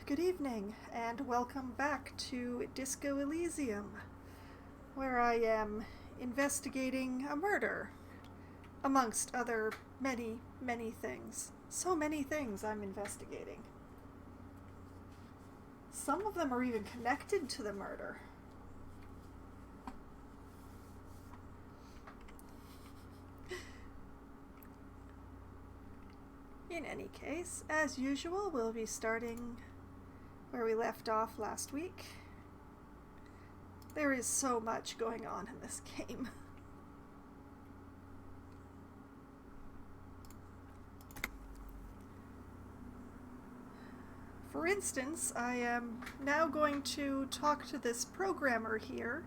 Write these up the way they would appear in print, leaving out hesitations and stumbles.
Good evening, and welcome back to Disco Elysium, where I am investigating a murder, amongst other many, many things. So many things I'm investigating. Some of them are even connected to the murder. In any case, as usual, we'll be starting where we left off last week. There is so much going on in this game. For instance, I am now going to talk to this programmer here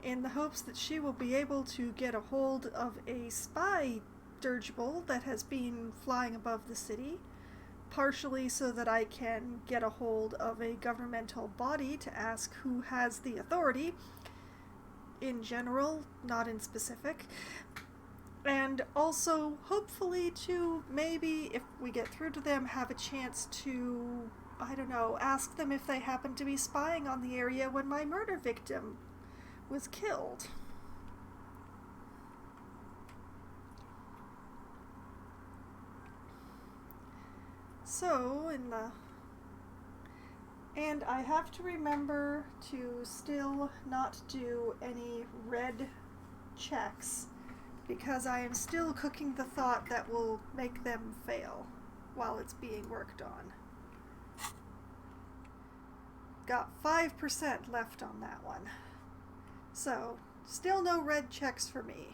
in the hopes that she will be able to get a hold of a spy dirigible that has been flying above the city, partially so that I can get a hold of a governmental body to ask who has the authority, in general, not in specific, and also hopefully to maybe, if we get through to them, have a chance to, I don't know, ask them if they happen to be spying on the area when my murder victim was killed. So, and I have to remember to still not do any red checks, because I am still cooking the thought that will make them fail while it's being worked on. Got 5% left on that one. So, still no red checks for me.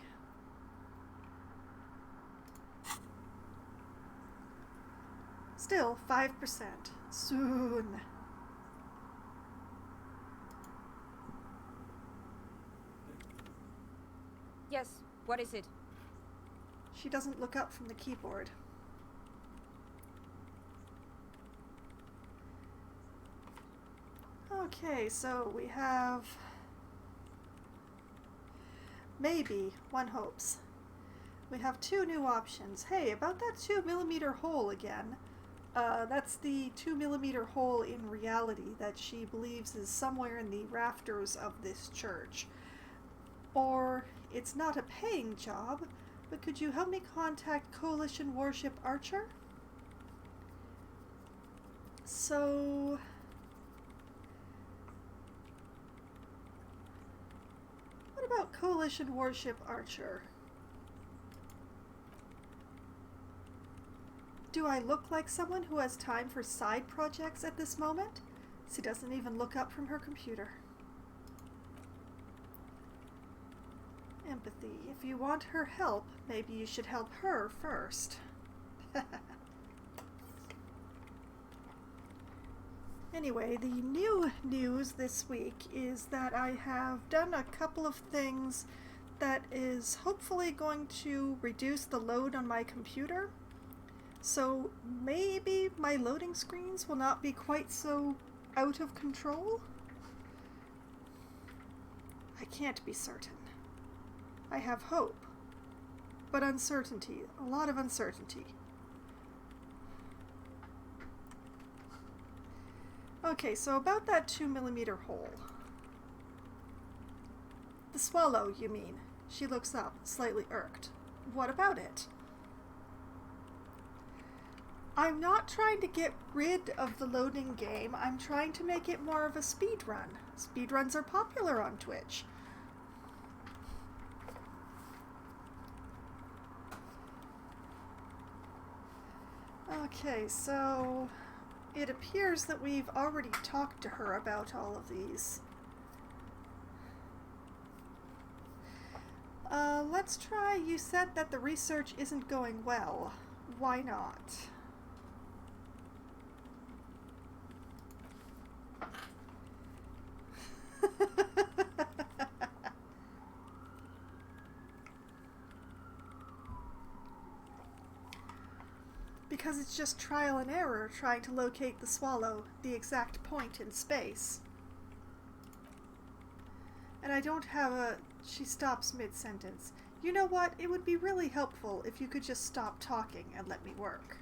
Still 5%. Soon. Yes, what is it? She doesn't look up from the keyboard. Okay, so we have... maybe, one hopes. We have two new options. Hey, about that 2mm hole again. That's the 2mm hole in reality that she believes is somewhere in the rafters of this church. Or, it's not a paying job, but could you help me contact Coalition Warship Archer? So... what about Coalition Warship Archer? Do I look like someone who has time for side projects at this moment? She doesn't even look up from her computer. Empathy. If you want her help, maybe you should help her first. Anyway, the new news this week is that I have done a couple of things that is hopefully going to reduce the load on my computer. So maybe my loading screens will not be quite so out of control? I can't be certain. I have hope, but uncertainty, a lot of uncertainty. Okay, so about that 2mm hole. The swallow, you mean? She looks up, slightly irked. What about it? I'm not trying to get rid of the loading game. I'm trying to make it more of a speed run. Speedruns are popular on Twitch. Okay, so it appears that we've already talked to her about all of these. Let's try, you said that the research isn't going well. Why not? Because it's just trial and error trying to locate the swallow, the exact point in space. And I don't have a... She stops mid-sentence. You know what? It would be really helpful if you could just stop talking and let me work.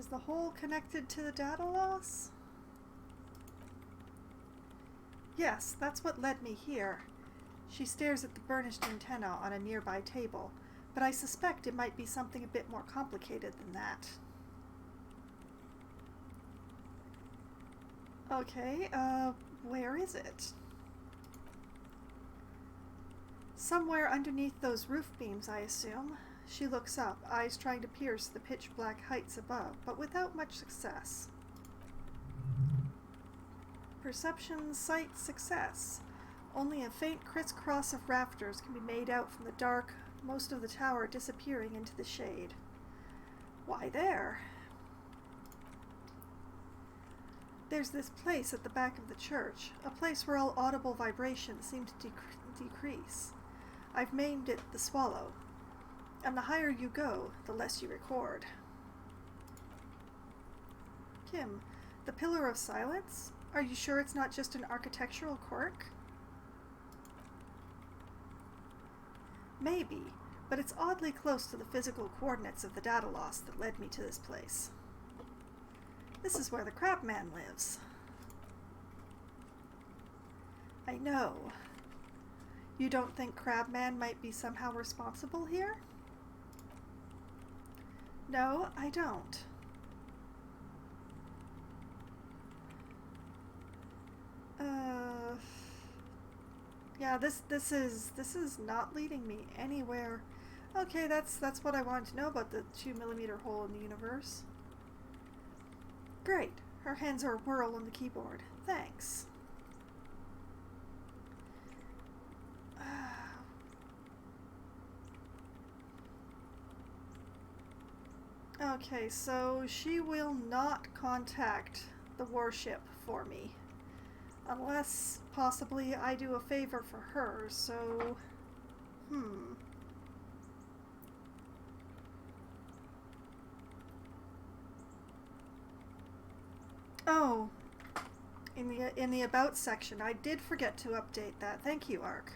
Is the hole connected to the data loss? Yes, that's what led me here. She stares at the burnished antenna on a nearby table, but I suspect it might be something a bit more complicated than that. Okay, where is it? Somewhere underneath those roof beams, I assume. She looks up, eyes trying to pierce the pitch-black heights above, but without much success. Perception, sight, success. Only a faint crisscross of rafters can be made out from the dark, most of the tower disappearing into the shade. Why there? There's this place at the back of the church, a place where all audible vibrations seem to decrease. I've named it the Swallow. And the higher you go, the less you record. Kim, the Pillar of Silence? Are you sure it's not just an architectural quirk? Maybe, but it's oddly close to the physical coordinates of the data loss that led me to this place. This is where the Crabman lives. I know. You don't think Crabman might be somehow responsible here? No, I don't. Yeah, this is not leading me anywhere. Okay, that's what I wanted to know about the 2mm hole in the universe. Great. Her hands are a whirl on the keyboard. Thanks. Okay, so she will not contact the warship for me. Unless, possibly, I do a favor for her, so... Oh, in the About section, I did forget to update that. Thank you, Ark.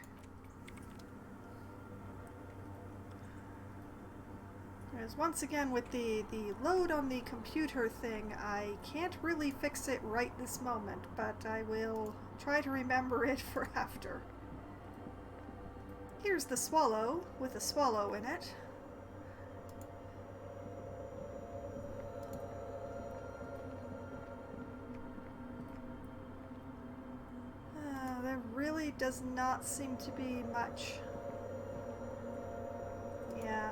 Whereas once again with the load on the computer thing, I can't really fix it right this moment, but I will try to remember it for after. Here's the Swallow, with a swallow in it. There really does not seem to be much. Yeah.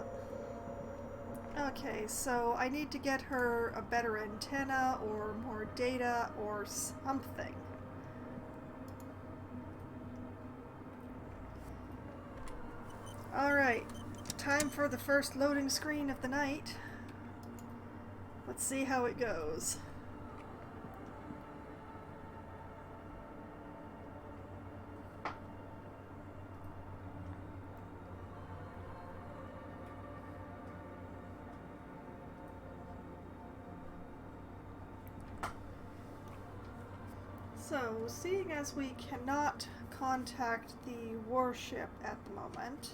Okay, so I need to get her a better antenna or more data or something. Alright, time for the first loading screen of the night. Let's see how it goes. So, seeing as we cannot contact the warship at the moment,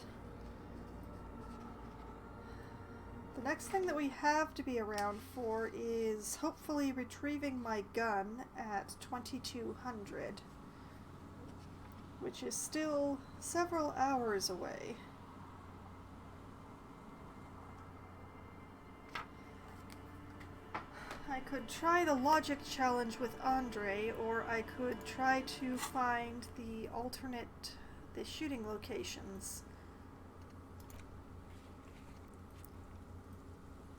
the next thing that we have to be around for is hopefully retrieving my gun at 2200, which is still several hours away. I could try the logic challenge with Andre, or I could try to find the shooting locations.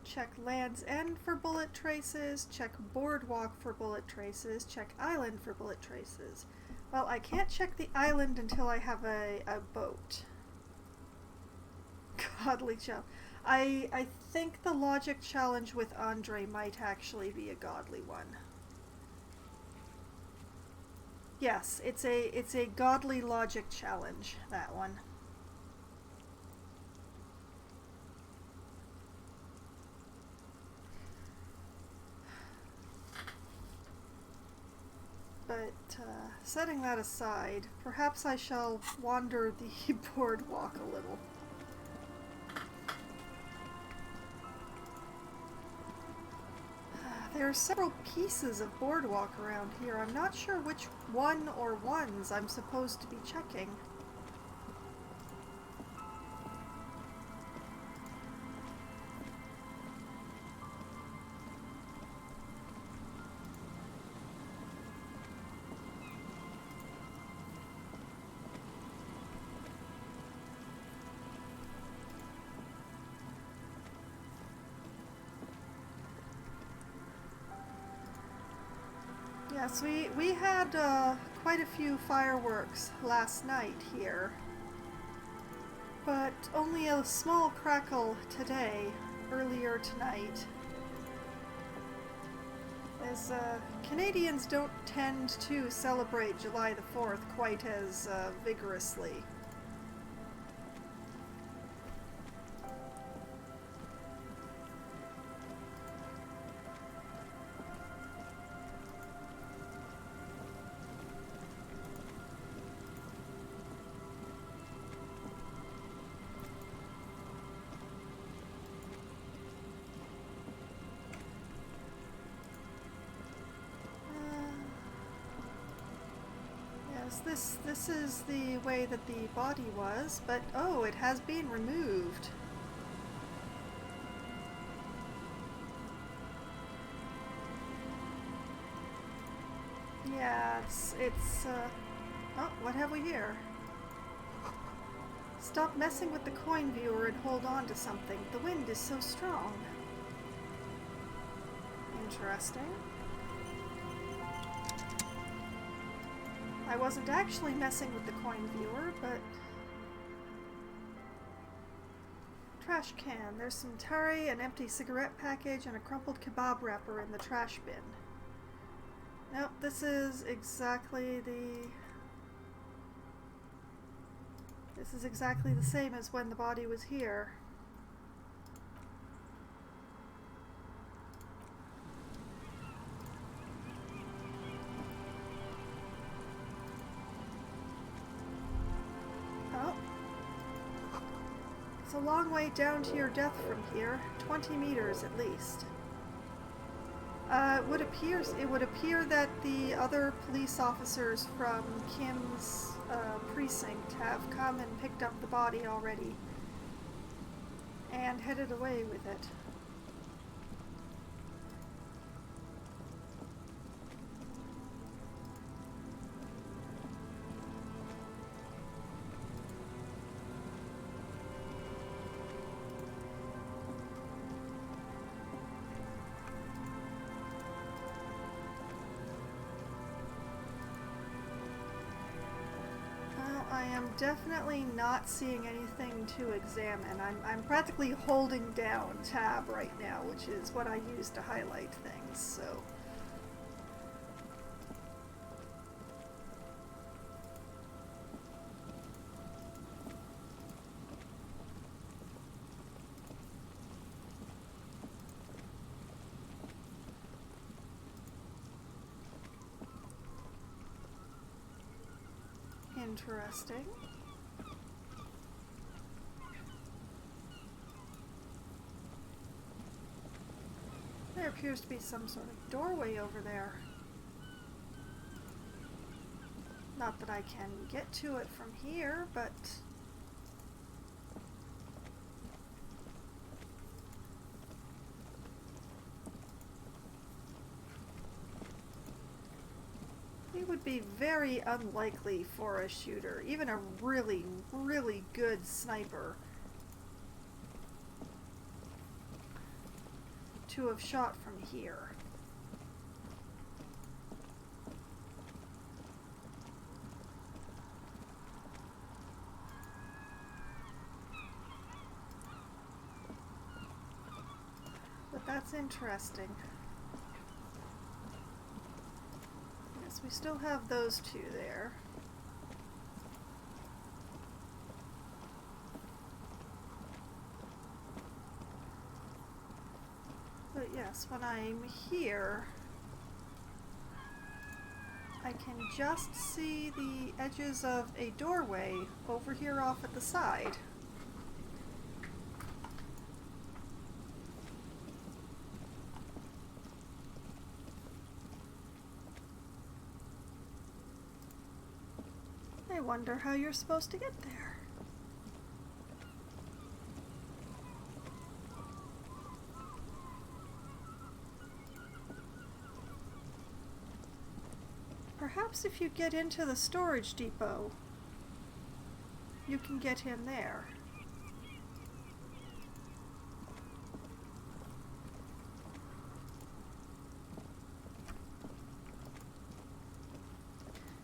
Check Land's End for bullet traces, check Boardwalk for bullet traces, check Island for bullet traces. Well, I can't check the island until I have a boat. Godly challenge. I think the logic challenge with Andre might actually be a godly one. Yes, it's a godly logic challenge, that one. But setting that aside, perhaps I shall wander the boardwalk a little. There are several pieces of boardwalk around here. I'm not sure which one or ones I'm supposed to be checking. Yes, we had quite a few fireworks last night here, but only a small crackle today, earlier tonight. As Canadians don't tend to celebrate July the 4th quite as vigorously. This is the way that the body was, but oh, it has been removed. Yeah, oh, what have we here? Stop messing with the coin viewer and hold on to something. The wind is so strong. Interesting. I wasn't actually messing with the coin viewer, but... Trash can. There's some tare, an empty cigarette package, and a crumpled kebab wrapper in the trash bin. Nope, this is exactly the... This is exactly the same as when the body was here. It's a long way down to your death from here, 20 meters at least. It would appear that the other police officers from Kim's precinct have come and picked up the body already and headed away with it. I am definitely not seeing anything to examine. I'm practically holding down tab right now, which is what I use to highlight things, so... Interesting. There appears to be some sort of doorway over there. Not that I can get to it from here, but... It would be very unlikely for a shooter, even a really, really good sniper, to have shot from here. But that's interesting. Yes, we still have those two there. But yes, when I'm here, I can just see the edges of a doorway over here off at the side. wonder how you're supposed to get there. Perhaps if you get into the storage depot, you can get in there.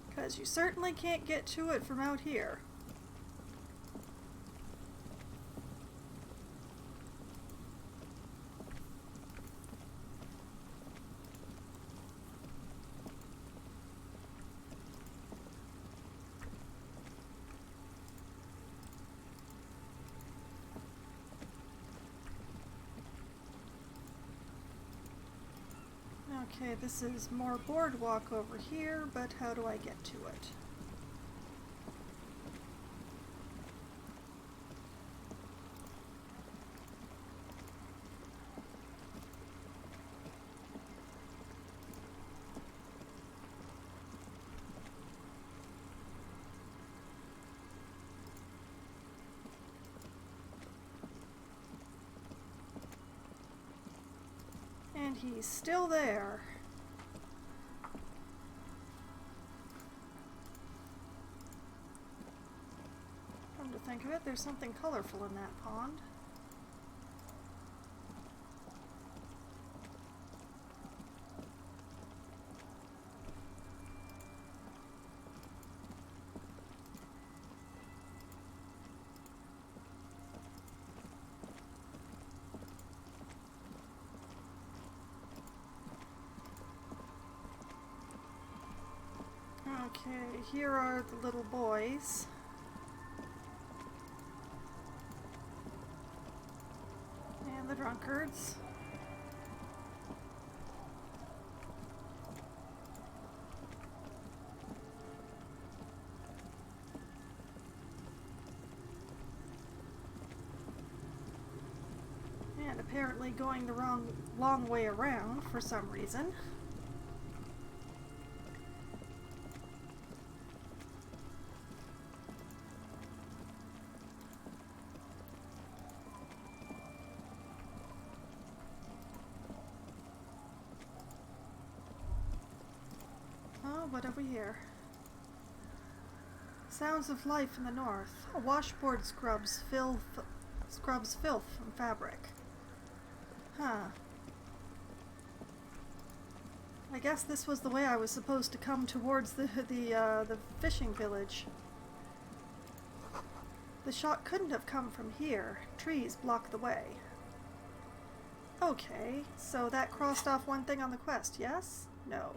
Because you certainly can't get to it from out here. Okay, this is more boardwalk over here, but how do I get to it? And he's still there. Come to think of it, there's something colorful in that pond. Okay, here are the little boys. And the drunkards. And apparently going the long way around for some reason. What have we here? Sounds of life in the north. A washboard scrubs filth from fabric. Huh. I guess this was the way I was supposed to come towards the fishing village. The shot couldn't have come from here. Trees block the way. Okay, so that crossed off one thing on the quest, yes? No.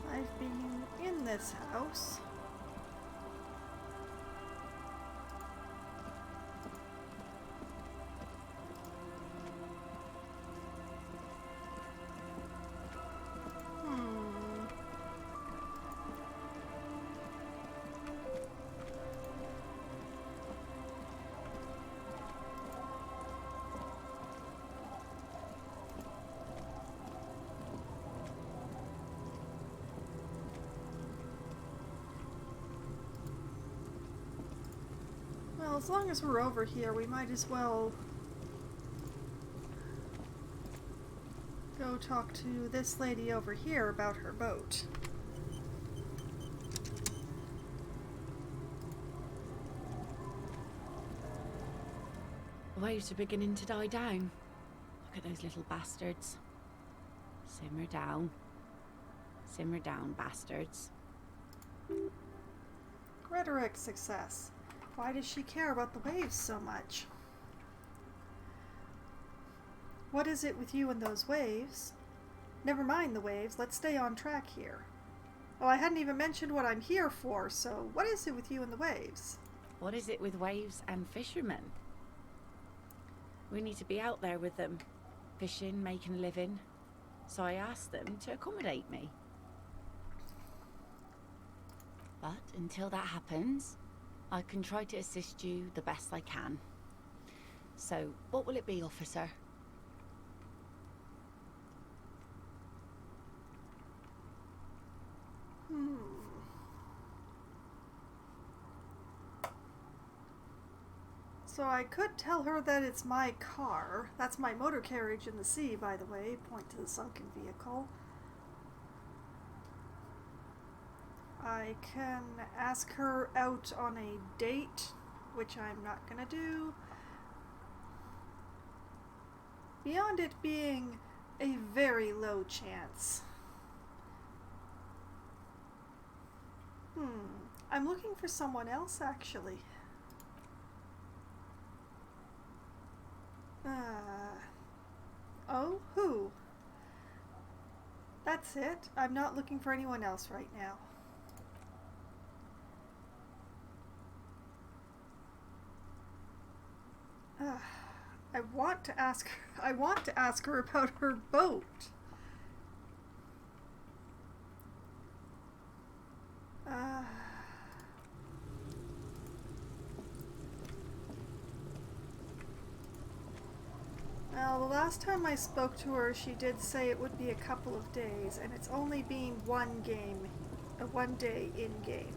I've been in this house. Well, as long as we're over here, we might as well go talk to this lady over here about her boat. The waves are beginning to die down. Look at those little bastards. Simmer down. Simmer down, bastards. Rhetoric success. Why does she care about the waves so much? What is it with you and those waves? Never mind the waves, let's stay on track here. Oh, I hadn't even mentioned what I'm here for, so what is it with you and the waves? What is it with waves and fishermen? We need to be out there with them, fishing, making a living. So I asked them to accommodate me. But until that happens, I can try to assist you the best I can. So, what will it be, officer? So I could tell her that it's my car. That's my motor carriage in the sea, by the way. Point to the sunken vehicle. I can ask her out on a date, which I'm not gonna do. Beyond it being a very low chance. I'm looking for someone else, actually. Oh, who? That's it. I'm not looking for anyone else right now. I want to ask her about her boat. Well, the last time I spoke to her, she did say it would be a couple of days, and it's only been one day in-game.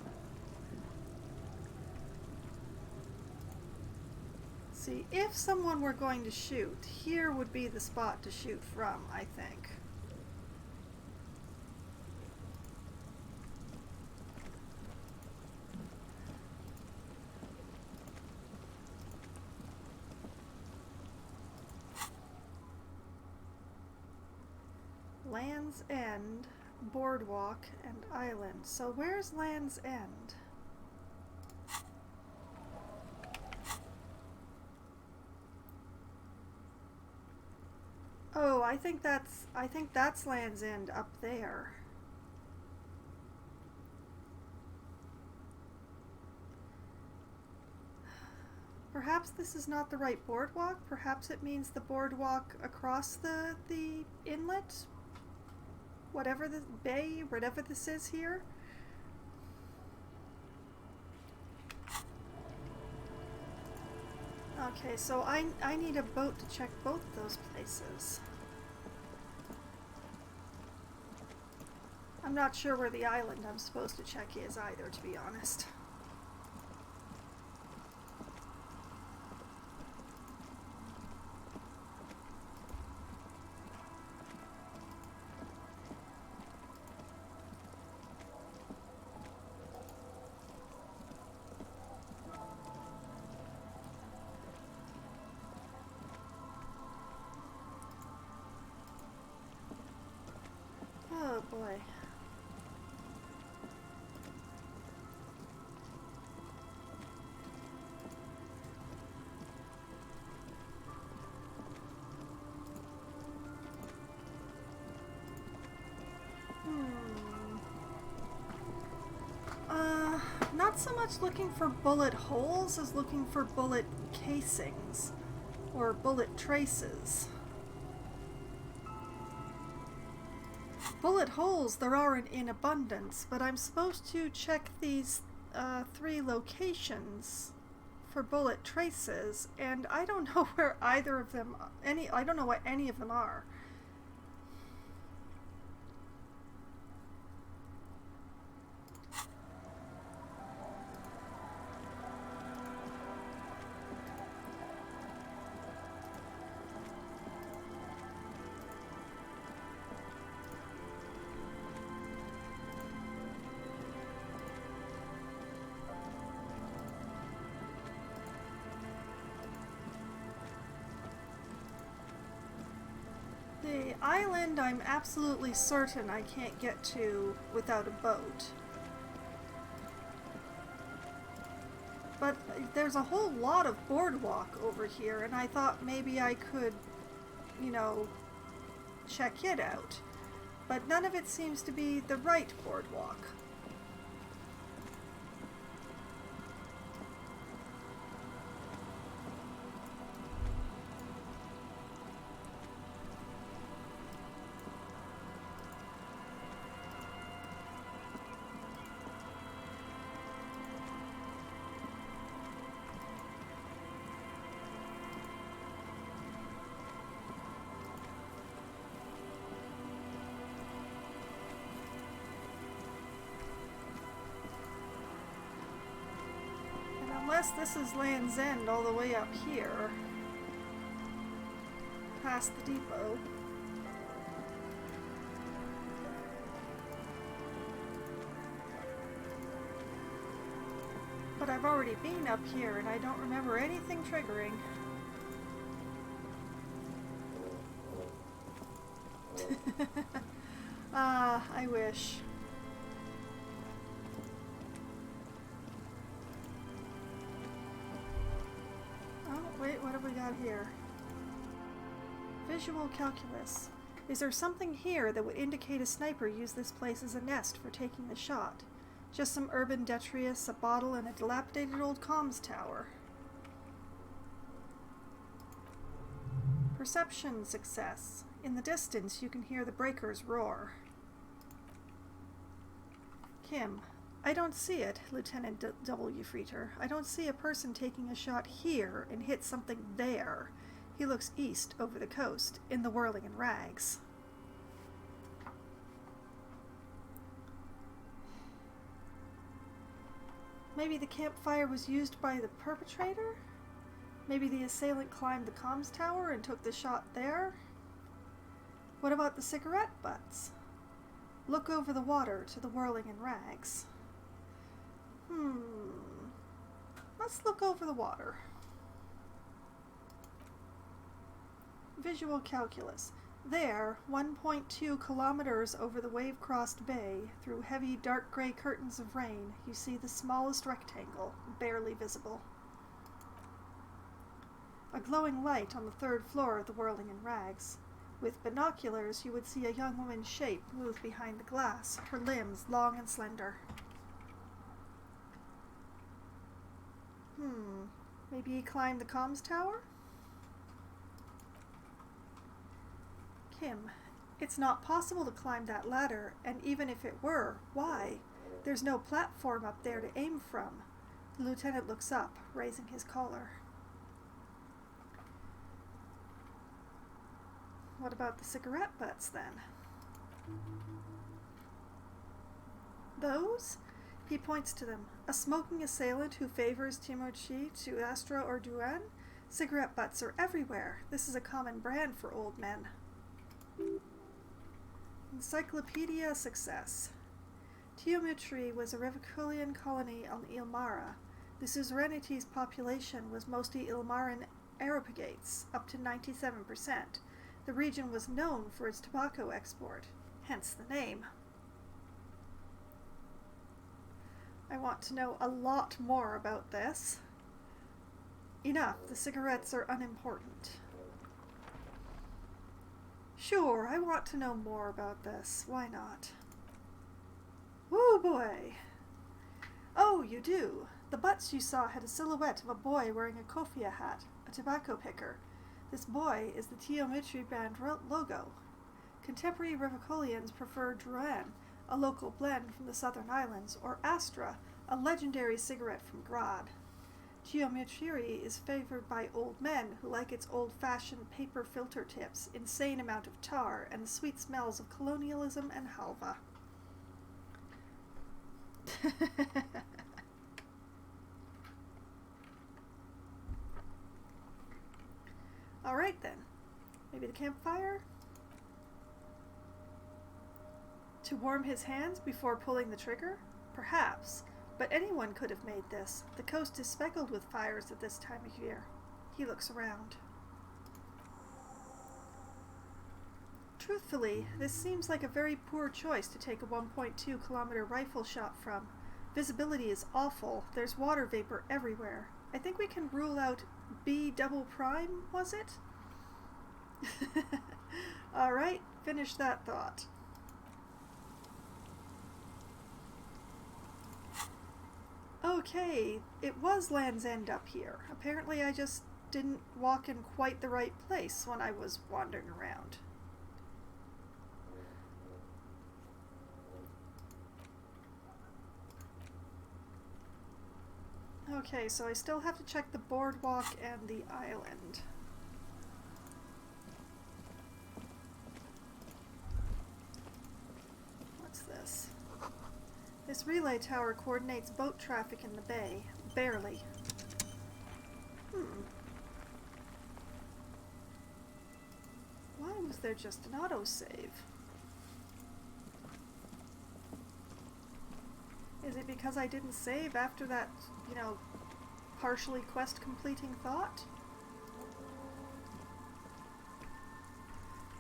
See, if someone were going to shoot, here would be the spot to shoot from, I think. Land's End, Boardwalk, and Island. So where's Land's End? Oh, I think that's Land's End up there. Perhaps this is not the right boardwalk. Perhaps it means the boardwalk across the inlet. Whatever the bay, whatever this is here. Okay, so I need a boat to check both those places. I'm not sure where the island I'm supposed to check is either, to be honest. Oh boy. Not so much looking for bullet holes as looking for bullet casings or bullet traces. Bullet holes there are in abundance, but I'm supposed to check these 3 locations for bullet traces, and I don't know where either of them I don't know what any of them are. The island I'm absolutely certain I can't get to without a boat. But there's a whole lot of boardwalk over here, and I thought maybe I could check it out. But none of it seems to be the right boardwalk. Unless this is Land's End all the way up here, past the depot. But I've already been up here and I don't remember anything triggering. I wish. Wait, what have we got here? Visual calculus. Is there something here that would indicate a sniper used this place as a nest for taking the shot? Just some urban detritus, a bottle, and a dilapidated old comms tower. Perception success. In the distance, you can hear the breakers roar. Kim. I don't see it, Lieutenant W. Freeter. I don't see a person taking a shot here and hit something there. He looks east over the coast, in the whirling in rags. Maybe the campfire was used by the perpetrator? Maybe the assailant climbed the comms tower and took the shot there? What about the cigarette butts? Look over the water to the whirling in rags. Let's look over the water. Visual calculus. There, 1.2 kilometers over the wave-crossed bay, through heavy dark gray curtains of rain, you see the smallest rectangle, barely visible. A glowing light on the third floor of the whirling in rags. With binoculars, you would see a young woman's shape move behind the glass, her limbs long and slender. Maybe he climbed the comms tower? Kim, it's not possible to climb that ladder, and even if it were, why? There's no platform up there to aim from. The lieutenant looks up, raising his collar. What about the cigarette butts, then? Those? He points to them. A smoking assailant who favors Timochi to Astra or Duan? Cigarette butts are everywhere. This is a common brand for old men. Encyclopedia success. Tiometri was a Revoculian colony on Ilmara. The suzerainity's population was mostly Ilmaran Areopagites, up to 97%. The region was known for its tobacco export, hence the name. I want to know a lot more about this. Enough, the cigarettes are unimportant. Sure, I want to know more about this. Why not? Woo boy! Oh, you do. The butts you saw had a silhouette of a boy wearing a kofia hat, a tobacco picker. This boy is the Tiometri band logo. Contemporary Revocolians prefer Druan, a local blend from the southern islands, or Astra, a legendary cigarette from Grad. Tiometri is favored by old men who like its old-fashioned paper filter tips, insane amount of tar, and the sweet smells of colonialism and halva. Alright then. Maybe the campfire? To warm his hands before pulling the trigger? Perhaps. But anyone could have made this. The coast is speckled with fires at this time of year. He looks around. Truthfully, this seems like a very poor choice to take a 1.2 kilometer rifle shot from. Visibility is awful. There's water vapor everywhere. I think we can rule out B double prime, was it? Alright, finish that thought. Okay, it was Land's End up here. Apparently I just didn't walk in quite the right place when I was wandering around. Okay, so I still have to check the boardwalk and the island. What's this? This relay tower coordinates boat traffic in the bay. Barely. Why was there just an autosave? Is it because I didn't save after that, partially quest completing thought?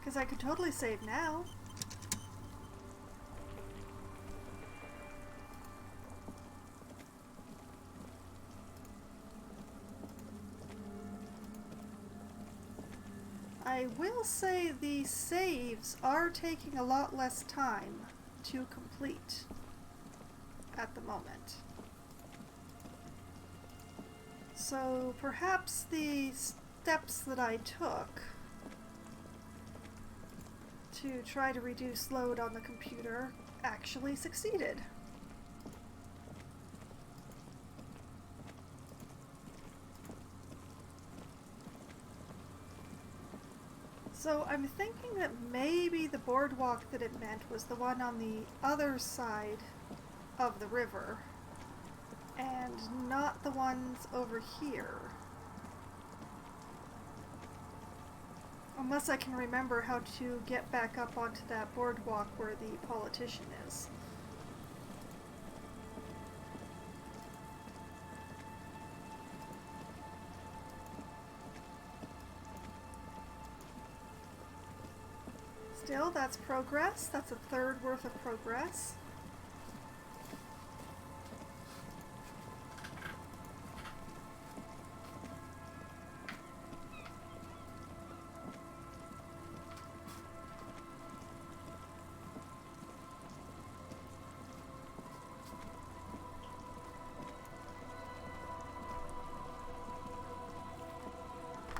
Because I could totally save now. I will say the saves are taking a lot less time to complete at the moment. So perhaps the steps that I took to try to reduce load on the computer actually succeeded. So I'm thinking that maybe the boardwalk that it meant was the one on the other side of the river, and not the ones over here. Unless I can remember how to get back up onto that boardwalk where the politician is. Still, that's progress. That's a third worth of progress.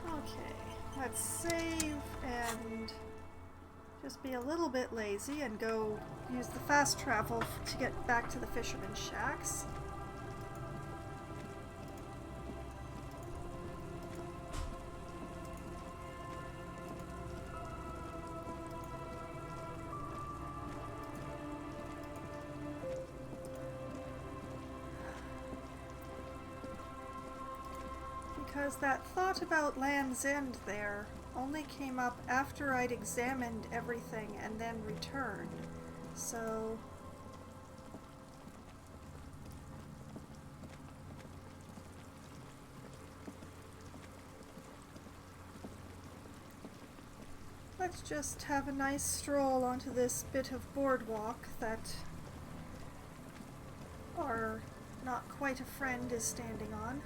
Okay, let's save and just be a little bit lazy and go use the fast travel to get back to the fisherman's shacks. Because that thought about Land's End there only came up after I'd examined everything and then returned. So let's just have a nice stroll onto this bit of boardwalk that our not quite a friend is standing on.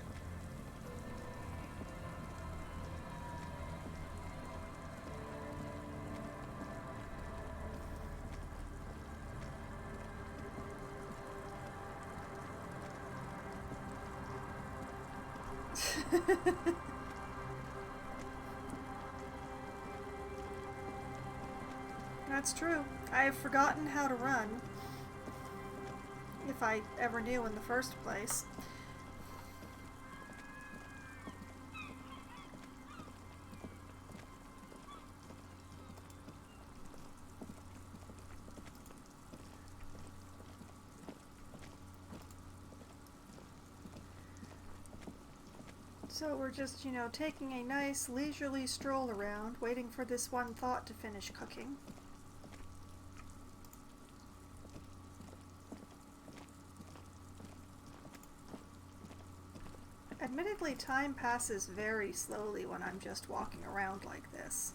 That's true. I have forgotten how to run. If I ever knew in the first place. So we're just, taking a nice leisurely stroll around, waiting for this one thought to finish cooking. Admittedly, time passes very slowly when I'm just walking around like this.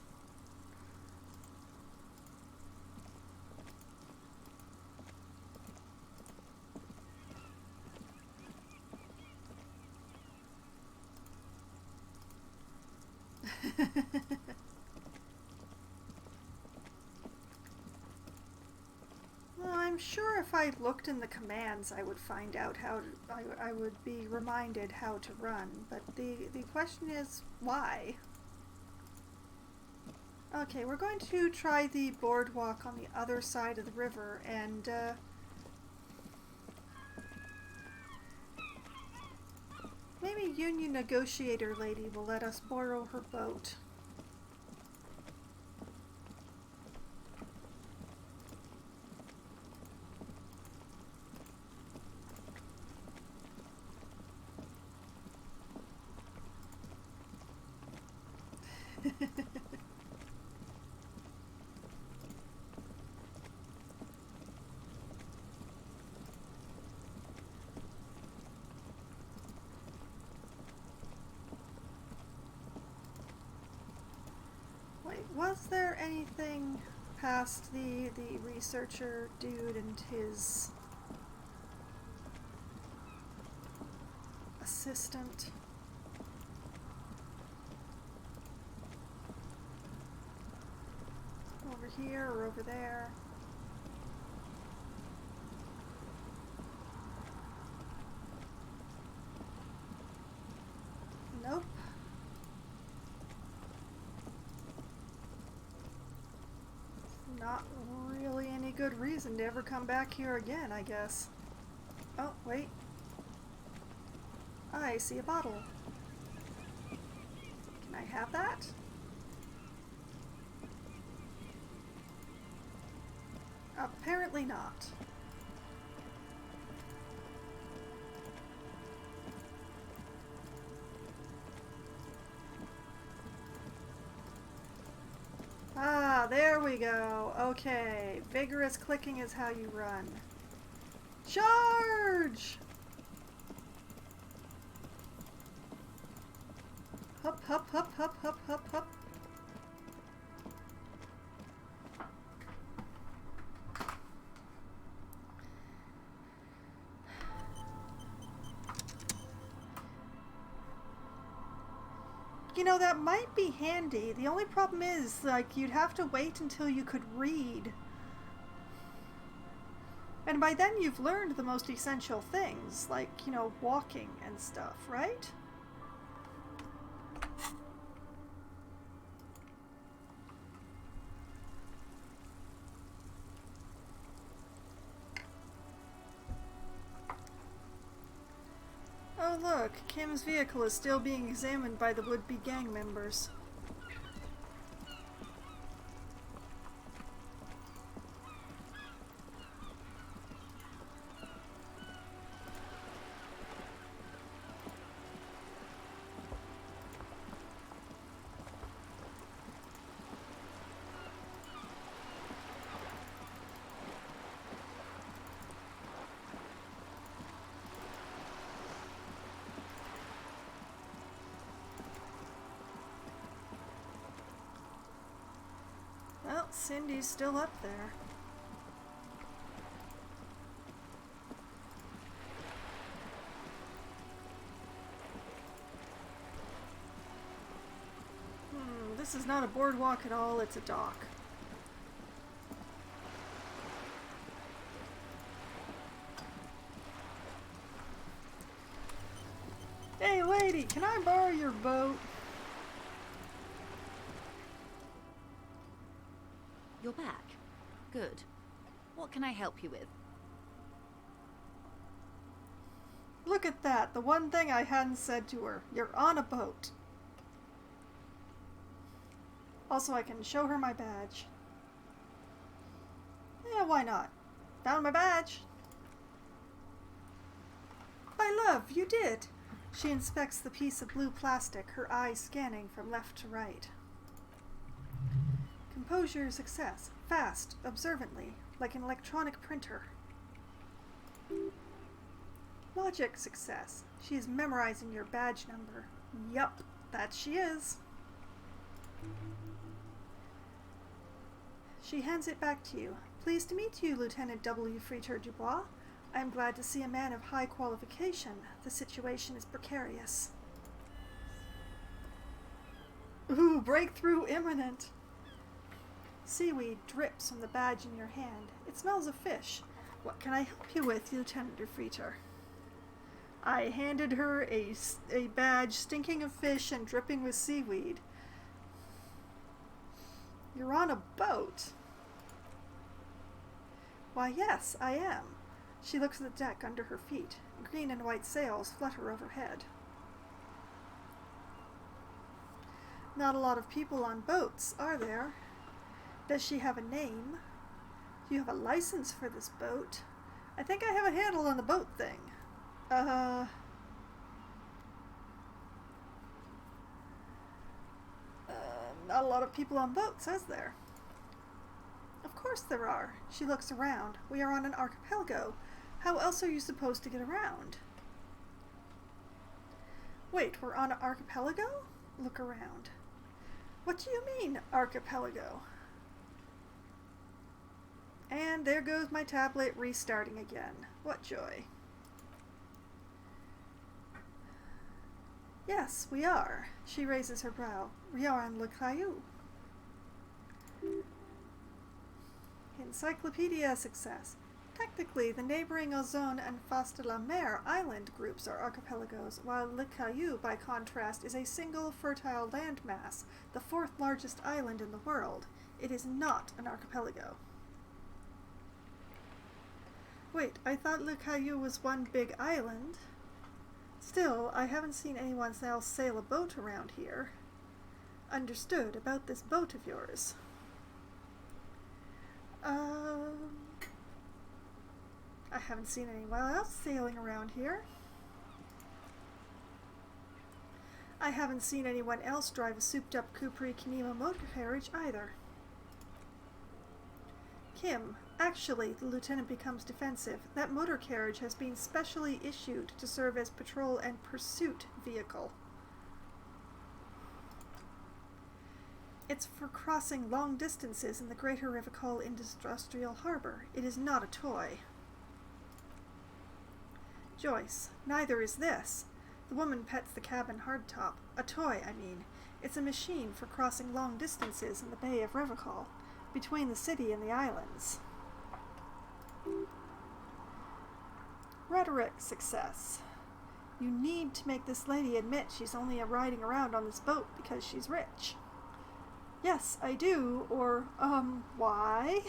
I'm sure if I looked in the commands, I would find out how to, I would be reminded how to run. But the question is, why? Okay, we're going to try the boardwalk on the other side of the river, and maybe Union Negotiator Lady will let us borrow her boat. Wait, was there anything past the researcher dude and his assistant? Over here or over there? Nope. Not really any good reason to ever come back here again, I guess. Oh, wait. I see a bottle. Can I have that? Apparently not. Ah, there we go. Okay, vigorous clicking is how you run. Charge! Hup, hup, hup, hup, hup, hup, hup. You know, that might be handy. The only problem is, like, you'd have to wait until you could read. And by then you've learned the most essential things, like, you know, walking and stuff, right? Oh look, Kim's vehicle is still being examined by the would-be gang members. Well, Cindy's still up there. This is not a boardwalk at all, it's a dock. Hey lady, can I borrow your boat? You're back. Good. What can I help you with? Look at that, the one thing I hadn't said to her. You're on a boat. Also, I can show her my badge. Yeah, why not? Found my badge. My love, you did. She inspects the piece of blue plastic, her eyes scanning from left to right. Composure success. Fast, observantly, like an electronic printer. Logic success. She is memorizing your badge number. Yup, that she is. She hands it back to you. Pleased to meet you, Lieutenant W. Freeter Dubois. I am glad to see a man of high qualification. The situation is precarious. Ooh, breakthrough imminent. Seaweed drips from the badge in your hand. It smells of fish. What can I help you with, Lieutenant Defreeter? I handed her a badge stinking of fish and dripping with seaweed. You're on a boat. Why, yes, I am. She looks at the deck under her feet. Green and white sails flutter overhead. Not a lot of people on boats, are there? Does she have a name? Do you have a license for this boat? I think I have a handle on the boat thing. Not a lot of people on boats, is there? Of course there are. She looks around. We are on an archipelago. How else are you supposed to get around? Wait, we're on an archipelago? Look around. What do you mean, archipelago? And there goes my tablet restarting again. What joy. Yes, we are. She raises her brow. We are on Le Caillou. Encyclopedia success. Technically, the neighboring Ozone and Face de la Mer island groups are archipelagos, while Le Caillou, by contrast, is a single fertile landmass, the fourth largest island in the world. It is not an archipelago. Wait, I thought Le Caillou was one big island. Still, I haven't seen anyone else sail a boat around here. Understood about this boat of yours. I haven't seen anyone else sailing around here. I haven't seen anyone else drive a souped-up Capri Kinema motor carriage either. Kim, actually, the lieutenant becomes defensive. That motor carriage has been specially issued to serve as patrol and pursuit vehicle. It's for crossing long distances in the Greater Revicol Industrial Harbor. It is not a toy. Joyce, neither is this. The woman pets the cabin hardtop. A toy, I mean. It's a machine for crossing long distances in the Bay of Revicol, between the city and the islands. Rhetoric success. You need to make this lady admit she's only riding around on this boat because she's rich. Yes, I do, or, why?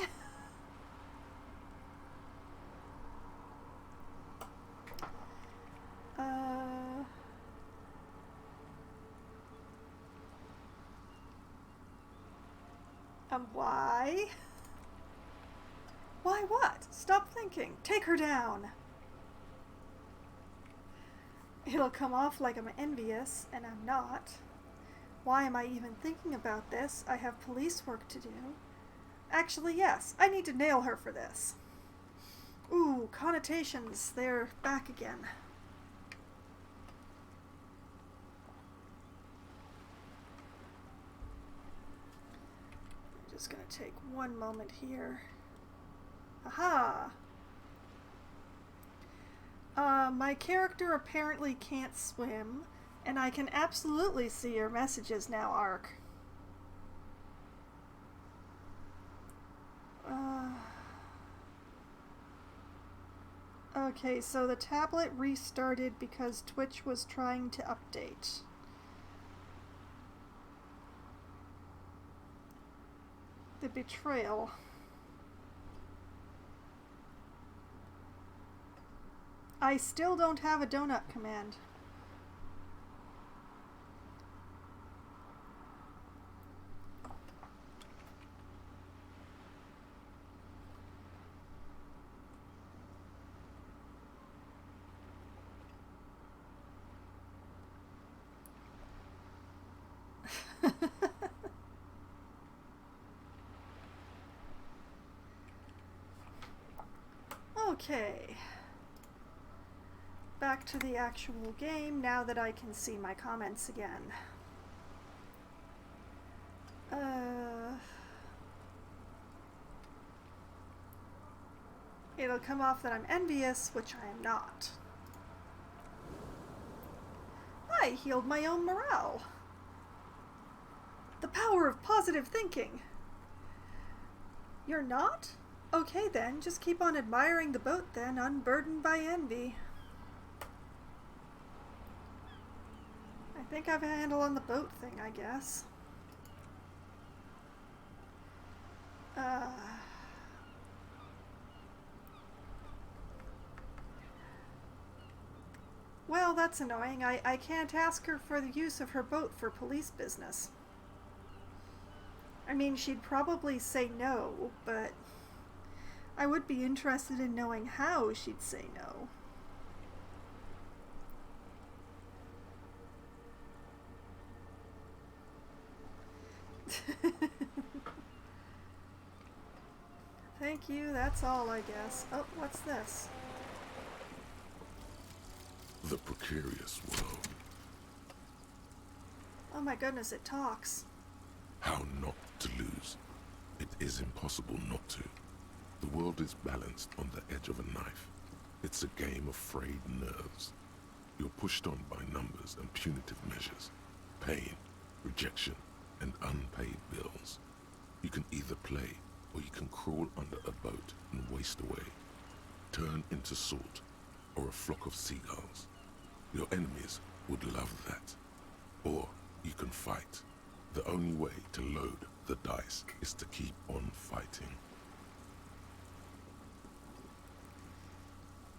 Why? Why what? Stop thinking. Take her down. It'll come off like I'm envious, and I'm not. Why am I even thinking about this? I have police work to do. Actually, yes, I need to nail her for this. Ooh, connotations, they're back again. I'm just gonna take one moment here. Aha! My character apparently can't swim, and I can absolutely see your messages now, Ark. Okay, so the tablet restarted because Twitch was trying to update. The betrayal. I still don't have a donut command. Okay. Back to the actual game now that I can see my comments again. It'll come off that I'm envious, which I am not. I healed my own morale. The power of positive thinking. You're not? Okay then, just keep on admiring the boat then, unburdened by envy. I think I have a handle on the boat thing, I guess. Well, that's annoying. I can't ask her for the use of her boat for police business. I mean, she'd probably say no, but I would be interested in knowing how she'd say no. Thank you, that's all, I guess. Oh, what's this? The precarious world. Oh my goodness, it talks. How not to lose. It is impossible not to. The world is balanced on the edge of a knife. It's a game of frayed nerves. You're pushed on by numbers and punitive measures. Pain, rejection, and unpaid bills. You can either play, or you can crawl under a boat and waste away. Turn into salt, or a flock of seagulls. Your enemies would love that. Or you can fight. The only way to load the dice is to keep on fighting.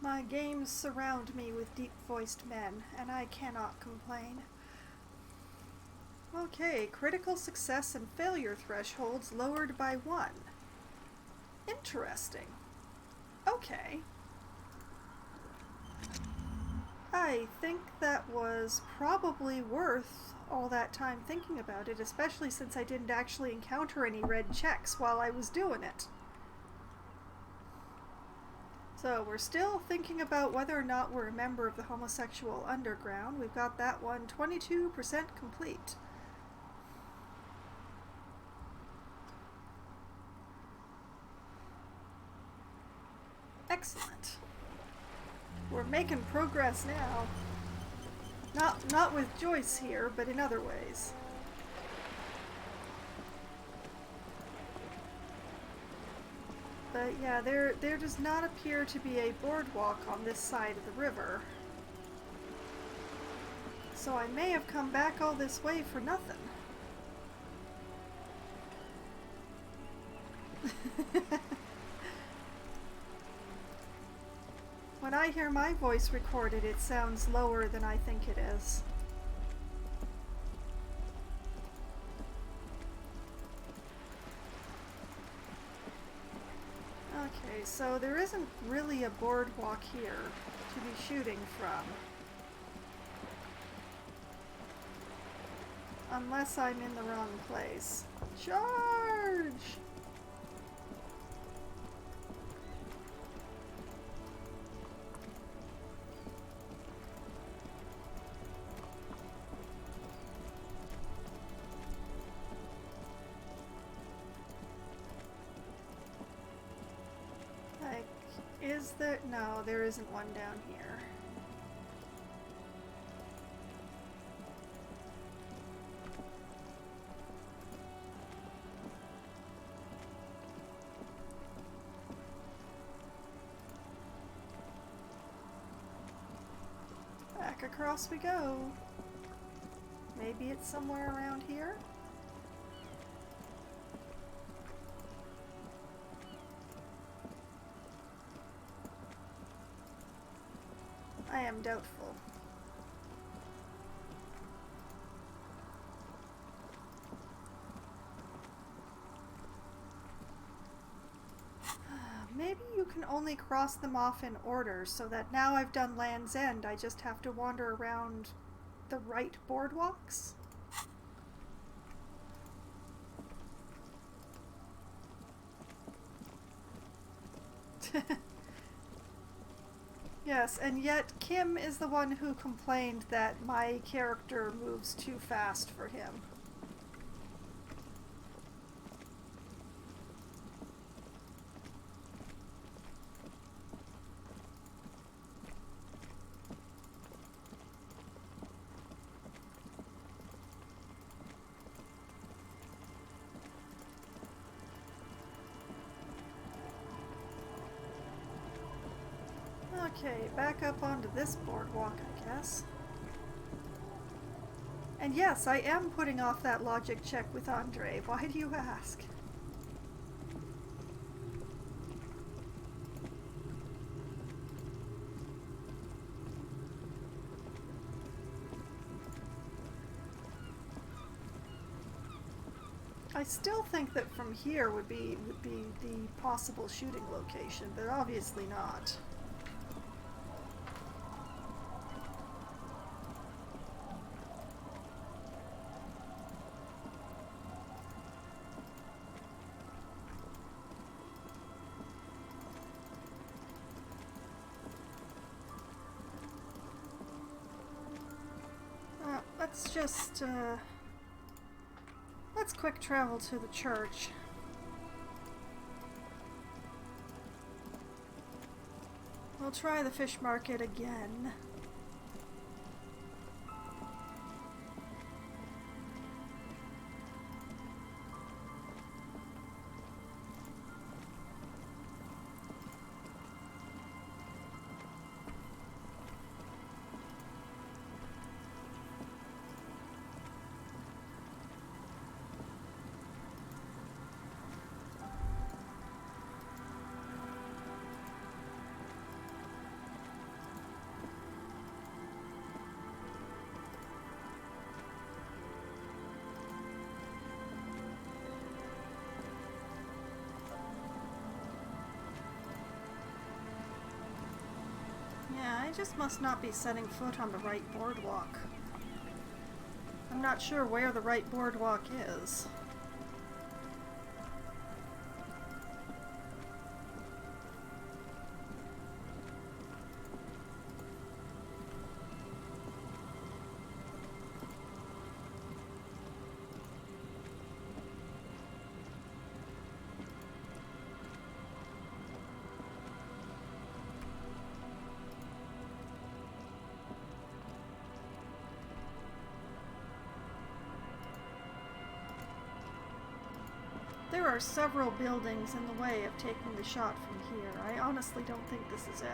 My games surround me with deep-voiced men, and I cannot complain. Okay, critical success and failure thresholds lowered by 1. Interesting. Okay. I think that was probably worth all that time thinking about it, especially since I didn't actually encounter any red checks while I was doing it. So we're still thinking about whether or not we're a member of the homosexual underground. We've got that one 22% complete. Excellent. We're making progress now. Not with Joyce here, but in other ways. But yeah, there does not appear to be a boardwalk on this side of the river. So I may have come back all this way for nothing. When I hear my voice recorded, it sounds lower than I think it is. Okay, so there isn't really a boardwalk here to be shooting from. Unless I'm in the wrong place. Charge! Is there? No, there isn't one down here. Back across we go. Maybe it's somewhere around here? I am doubtful. Maybe you can only cross them off in order, so that now I've done Land's End, I just have to wander around the right boardwalks? Yes, and yet Kim is the one who complained that my character moves too fast for him. Okay, back up onto this boardwalk, I guess. And yes, I am putting off that logic check with Andre. Why do you ask? I still think that from here would be the possible shooting location, but obviously not. Let's just let's quick travel to the church. We'll try the fish market again. Yeah, I just must not be setting foot on the right boardwalk. I'm not sure where the right boardwalk is. There are several buildings in the way of taking the shot from here. I honestly don't think this is it.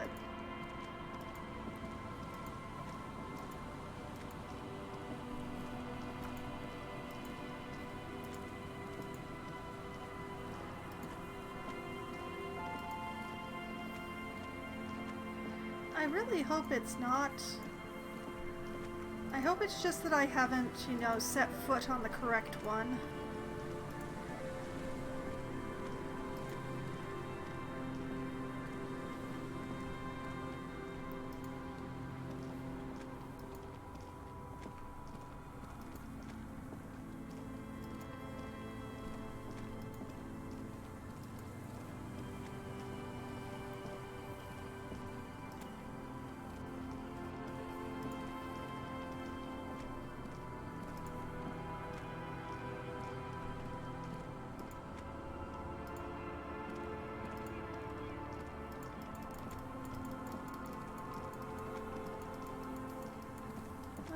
I really hope it's not. I hope it's just that I haven't, you know, set foot on the correct one.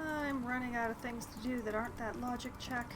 I'm running out of things to do that aren't that logic check.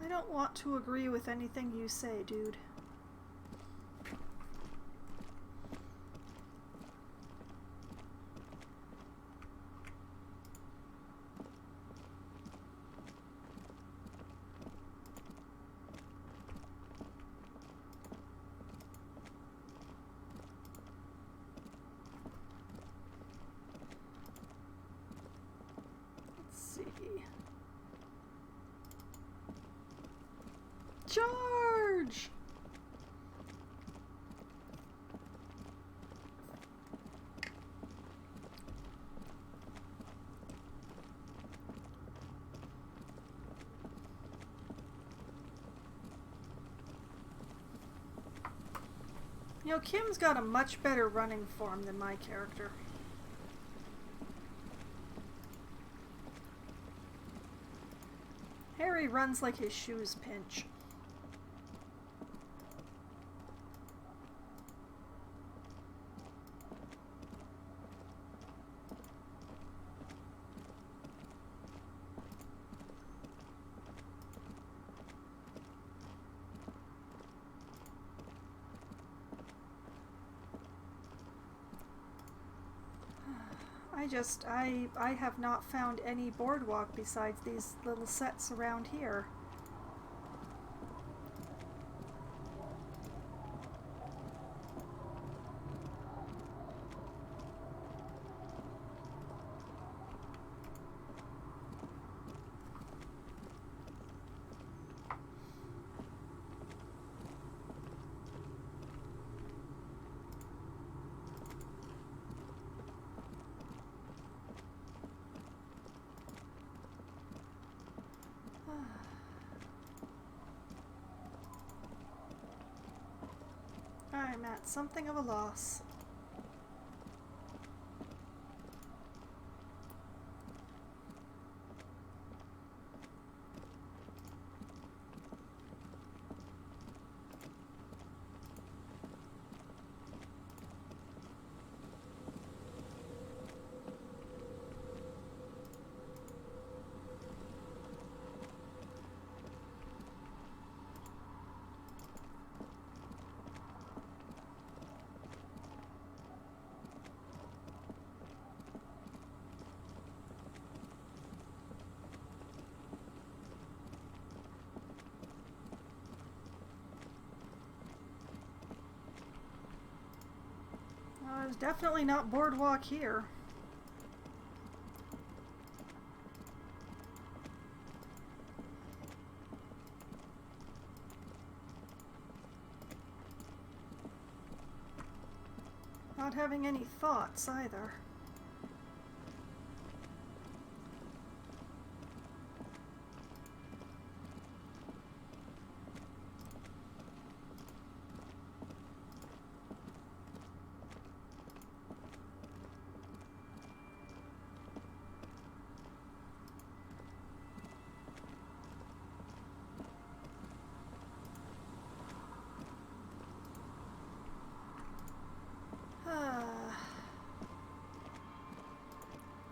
I don't want to agree with anything you say, dude. Let's see. Charge! You know, Kim's got a much better running form than my character. Harry runs like his shoes pinch. I have not found any boardwalk besides these little sets around here. I'm at something of a loss. There's definitely not boardwalk here. Not having any thoughts either.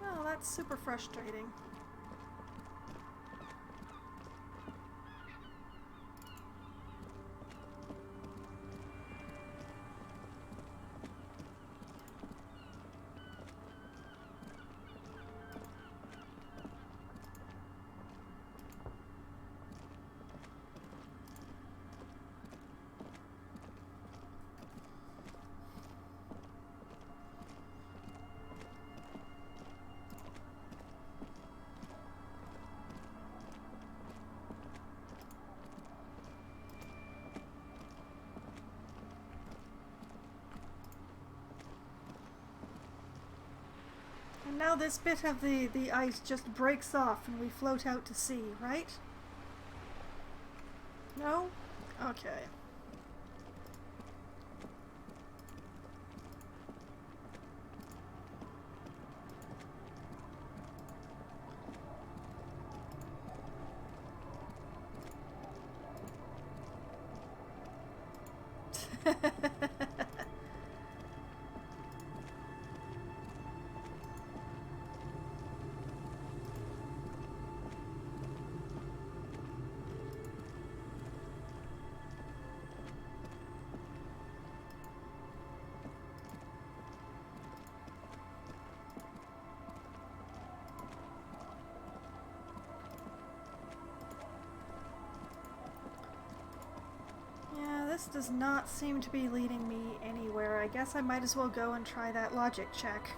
Well, that's super frustrating. And now this bit of the ice just breaks off and we float out to sea, right? No? Okay. This does not seem to be leading me anywhere. I guess I might as well go and try that logic check.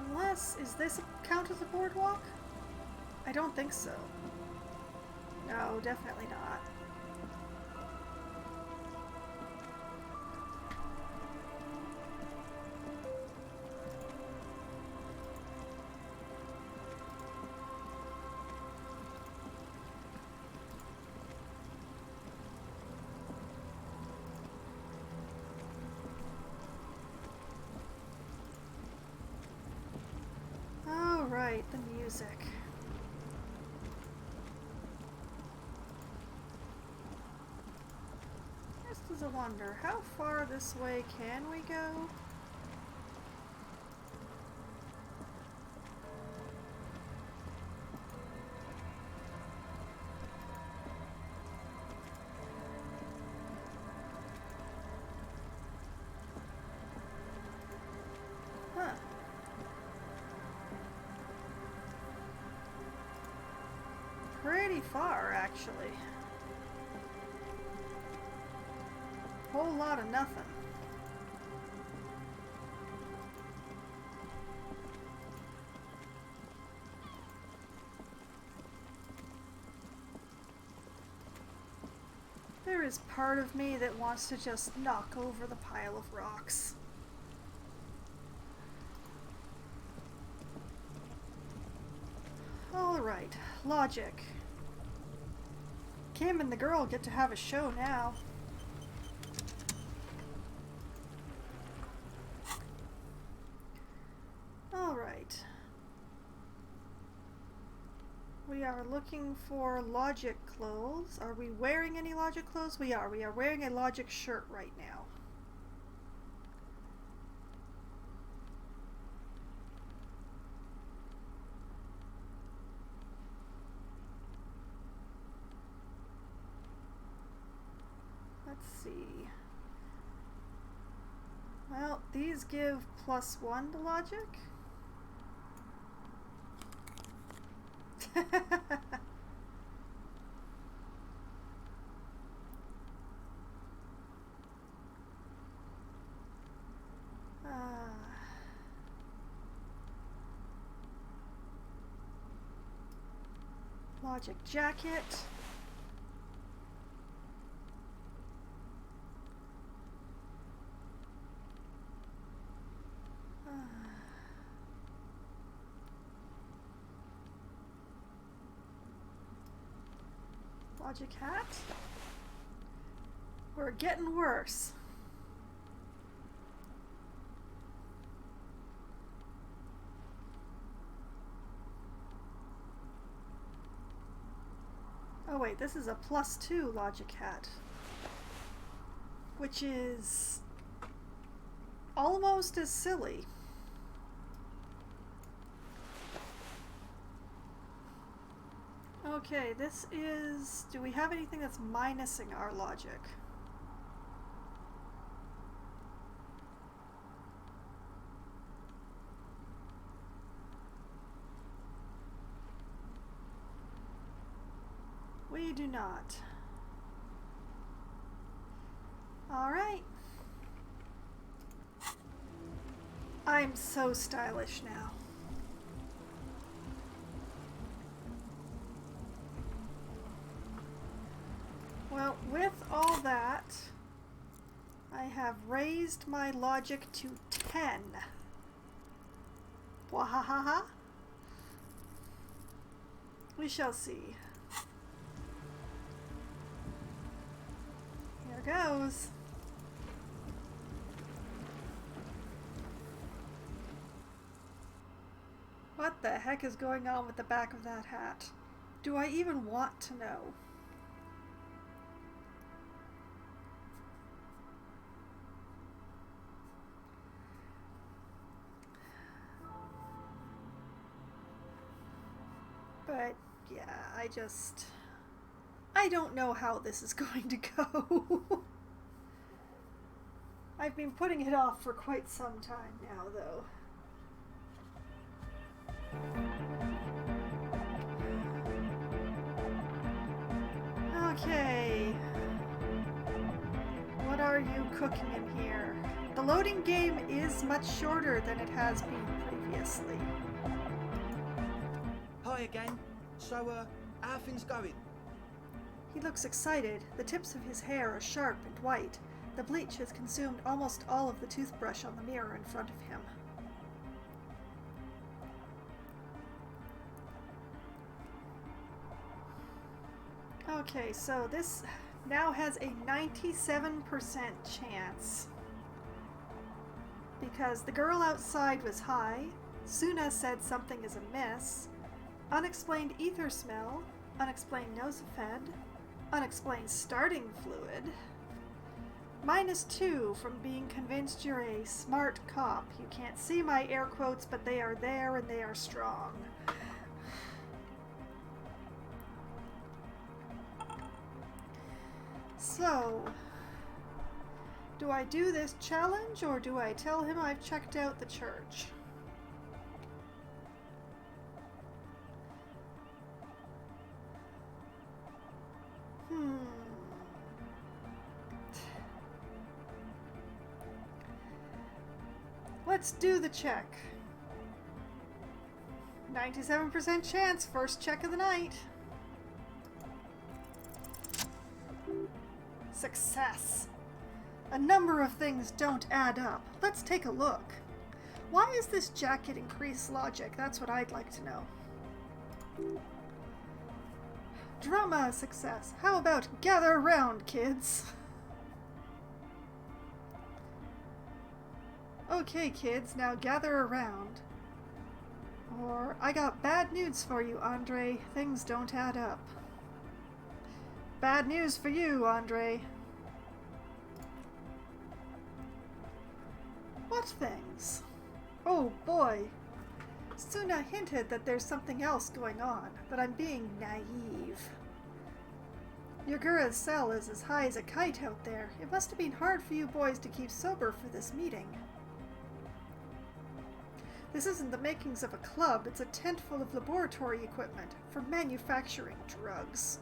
Unless, is this count as a boardwalk? I don't think so. No, definitely not. music. Just as a wonder, how far this way can we go? Huh. Pretty far, actually. Whole lot of nothing. There is part of me that wants to just knock over the pile of rocks. Alright, logic. Kim and the girl get to have a show now. Alright. We are looking for logic clothes. Are we wearing any logic clothes? We are. We are wearing a logic shirt right now. Let's see. Well, these give +1 to logic. Logic jacket. Logic hat. We're getting worse. Oh wait, this is a +2 logic hat, which is almost as silly. Okay, this is... do we have anything that's minusing our logic? We do not. Alright. I'm so stylish now. Well, with all that, I have raised my logic to 10. Wahahaha. We shall see. Here goes. What the heck is going on with the back of that hat? Do I even want to know? But, yeah, I don't know how this is going to go. I've been putting it off for quite some time now, though. Okay. What are you cooking in here? The loading game is much shorter than it has been previously. Hi again. So, how are things going? He looks excited. The tips of his hair are sharp and white. The bleach has consumed almost all of the toothbrush on the mirror in front of him. Okay, so this now has a 97% chance. Because the girl outside was high, Suna said something is amiss, Unexplained ether smell, unexplained nosophed, unexplained starting fluid. -2 from being convinced you're a smart cop. You can't see my air quotes, but they are there and they are strong. So, do I do this challenge or do I tell him I've checked out the church? Let's do the check. 97% chance, first check of the night. Success. A number of things don't add up. Let's take a look. Why is this jacket increased logic? That's what I'd like to know. Drama success. How about gather around, kids? Okay, kids, now gather around. Or, I got bad news for you, Andre. Things don't add up. Bad news for you, Andre. What things? Oh boy. Suna hinted that there's something else going on, that I'm being naive. Yagura's cell is as high as a kite out there. It must have been hard for you boys to keep sober for this meeting. This isn't the makings of a club, it's a tent full of laboratory equipment for manufacturing drugs.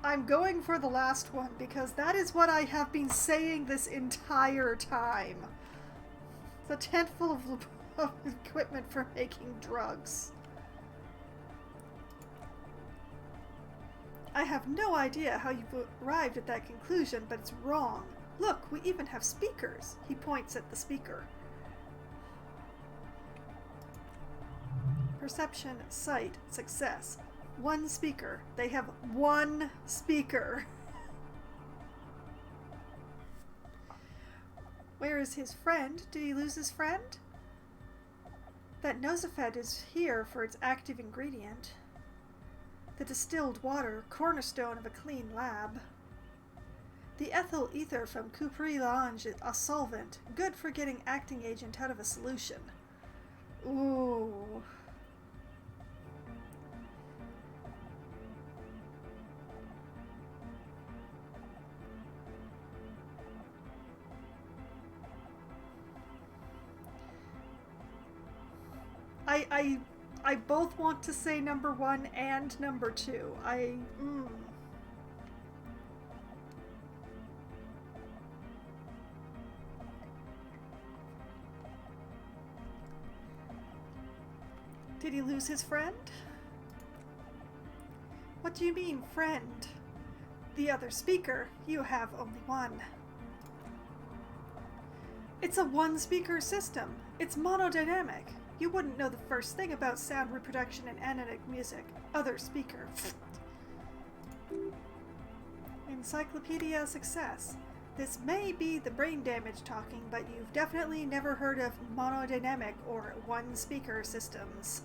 I'm going for the last one because that is what I have been saying this entire time. It's a tent full of equipment for making drugs. I have no idea how you've arrived at that conclusion, but it's wrong. Look, we even have speakers. He points at the speaker. Perception, sight, success. One speaker. They have one speaker. Where is his friend? Did he lose his friend? That nosophed is here for its active ingredient. The distilled water, cornerstone of a clean lab. The ethyl ether from Cupri Lange is a solvent, good for getting acting agent out of a solution. Ooh. I both want to say number 1 and number 2. Did he lose his friend? What do you mean, friend? The other speaker. You have only one. It's a one-speaker system. It's monodynamic. You wouldn't know the first thing about sound reproduction and analytic music. Other speaker. Encyclopedia success. This may be the brain damage talking, but you've definitely never heard of monodynamic or one-speaker systems.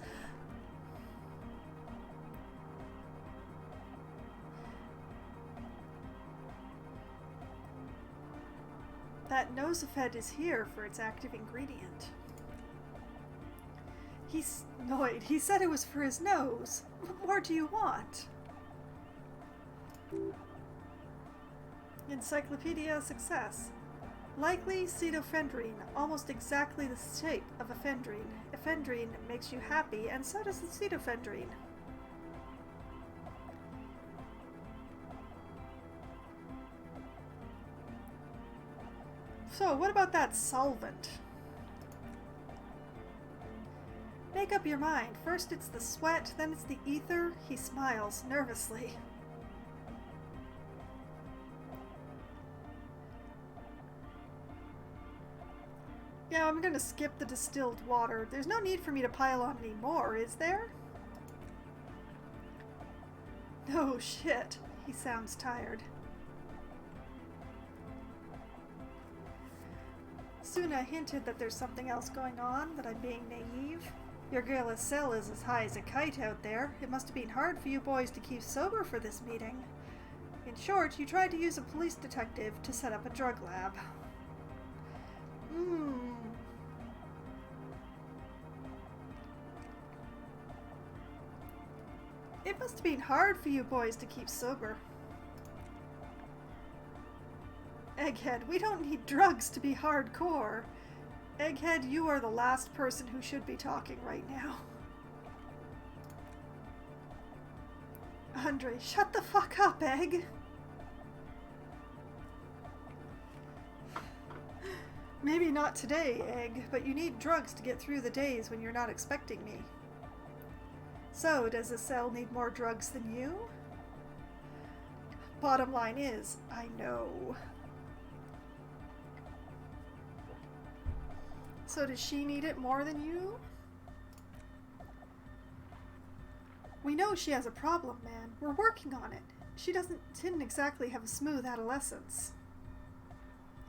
That nosophed is here for its active ingredient. He's annoyed. He said it was for his nose. What more do you want? Encyclopedia success. Likely pseudoephedrine, almost exactly the shape of ephedrine. Ephedrine makes you happy, and so does the pseudoephedrine. So, what about that solvent? Make up your mind. First it's the sweat, then it's the ether. He smiles nervously. Yeah, I'm gonna skip the distilled water. There's no need for me to pile on any more, is there? No shit. He sounds tired. Suna hinted that there's something else going on, that I'm being naive. Your girl's cell is as high as a kite out there. It must have been hard for you boys to keep sober for this meeting. In short, you tried to use a police detective to set up a drug lab. It must have been hard for you boys to keep sober. Egghead, we don't need drugs to be hardcore. Egghead, you are the last person who should be talking right now. Andre, shut the fuck up, Egg. Maybe not today, Egg, but you need drugs to get through the days when you're not expecting me. So, does the cell need more drugs than you? Bottom line is, I know. So does she need it more than you? We know she has a problem, man. We're working on it. She didn't exactly have a smooth adolescence.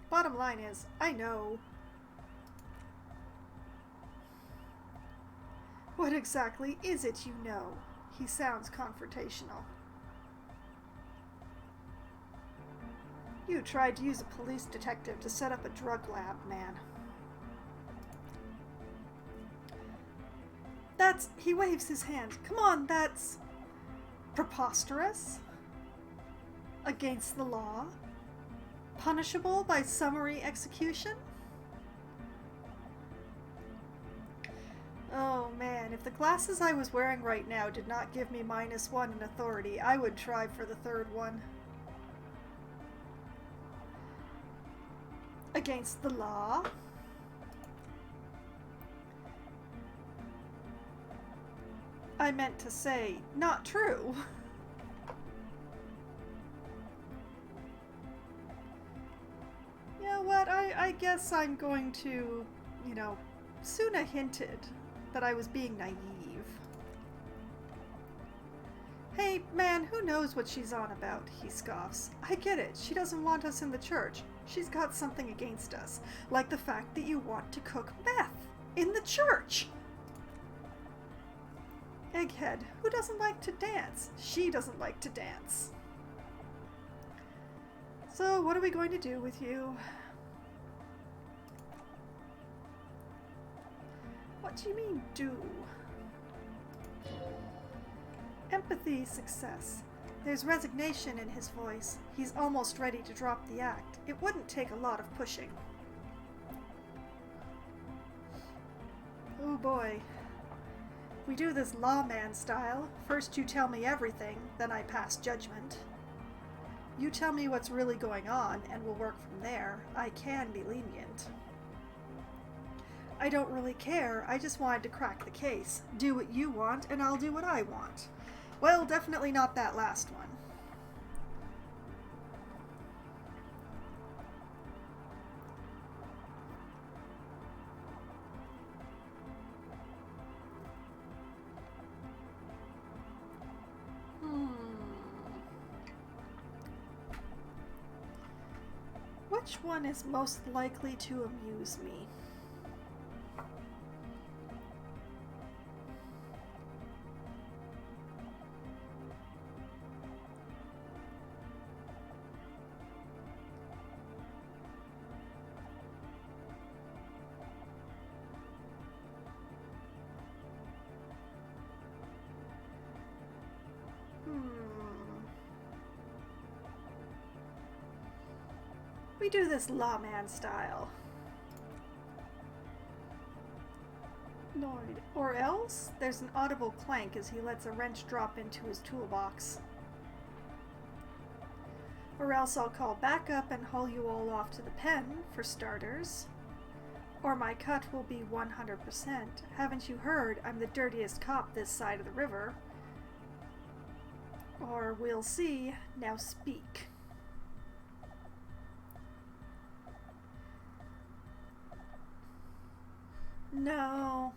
Bottom line is, I know. What exactly is it you know? He sounds confrontational. You tried to use a police detective to set up a drug lab, man. He waves his hand. Come on, that's preposterous. Against the law. Punishable by summary execution. Oh man, if the glasses I was wearing right now did not give me -1 in authority, I would try for the third one. Against the law. I meant to say, not true. You know what, I guess I'm going to, Suna hinted that I was being naive. Hey, man, who knows what she's on about, he scoffs. I get it, she doesn't want us in the church. She's got something against us, like the fact that you want to cook meth in the church. Egghead, who doesn't like to dance? She doesn't like to dance. So, what are we going to do with you? What do you mean, do? Empathy, success. There's resignation in his voice. He's almost ready to drop the act. It wouldn't take a lot of pushing. Oh boy. We do this lawman style. First you tell me everything, then I pass judgment. You tell me what's really going on, and we'll work from there. I can be lenient. I don't really care. I just wanted to crack the case. Do what you want, and I'll do what I want. Well, definitely not that last one. Which one is most likely to amuse me? We do this lawman style. Lloyd. Or else, there's an audible clank as he lets a wrench drop into his toolbox. Or else I'll call backup and haul you all off to the pen, for starters. Or my cut will be 100%. Haven't you heard? I'm the dirtiest cop this side of the river. Or we'll see. Now speak. No,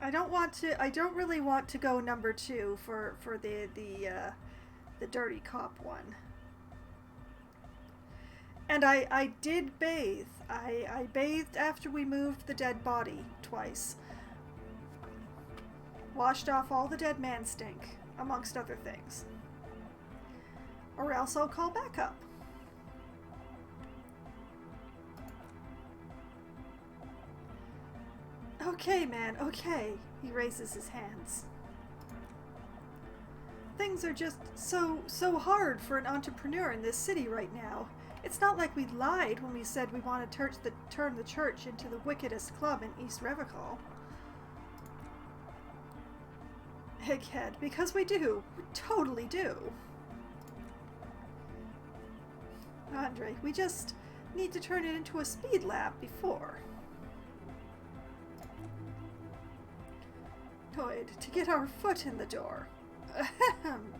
I don't want to. I don't really want to go number 2 for the dirty cop one. And I did bathe. I bathed after we moved the dead body twice. Washed off all the dead man stink, amongst other things. Or else I'll call backup. Okay, man, okay. He raises his hands. Things are just so hard for an entrepreneur in this city right now. It's not like we lied when we said we want to turn the church into the wickedest club in East Revachol. Egghead, because we do. We totally do. Andre, we just need to turn it into a speed lab before. Good, to get our foot in the door. Ahem.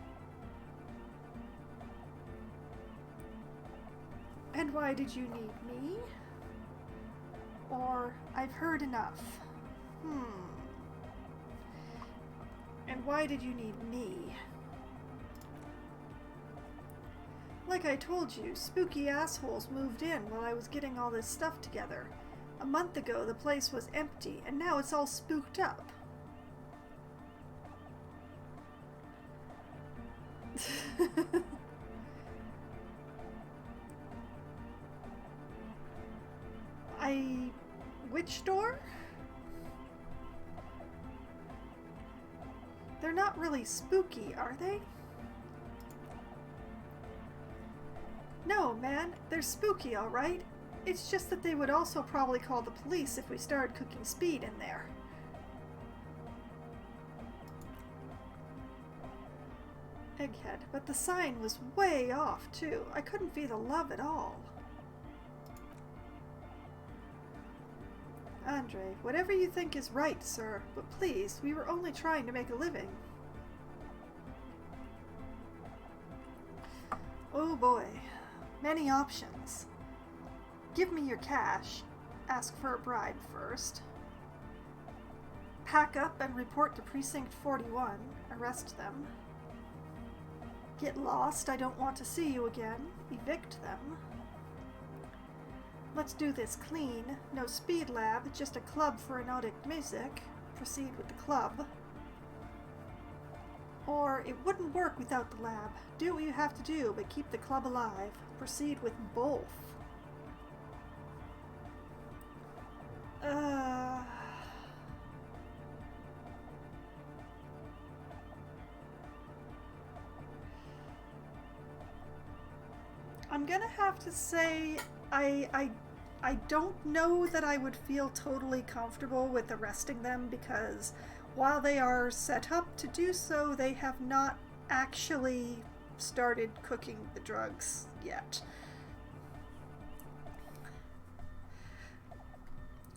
And why did you need me? Or, I've heard enough. And why did you need me? Like I told you, spooky assholes moved in while I was getting all this stuff together. A month ago, the place was empty, and now it's all spooked up. Which door? They're not really spooky, are they? No, man, they're spooky, alright. It's just that they would also probably call the police if we started cooking speed in there. Egghead, but the sign was way off, too. I couldn't feel the love at all. Andre, whatever you think is right, sir, but please, we were only trying to make a living. Oh boy, many options. Give me your cash. Ask for a bribe first. Pack up and report to Precinct 41. Arrest them. Get lost, I don't want to see you again. Evict them. Let's do this clean. No speed lab, just a club for erotic music. Proceed with the club. Or it wouldn't work without the lab. Do what you have to do, but keep the club alive. Proceed with both. I'm gonna have to say I don't know that I would feel totally comfortable with arresting them, because while they are set up to do so, they have not actually started cooking the drugs yet.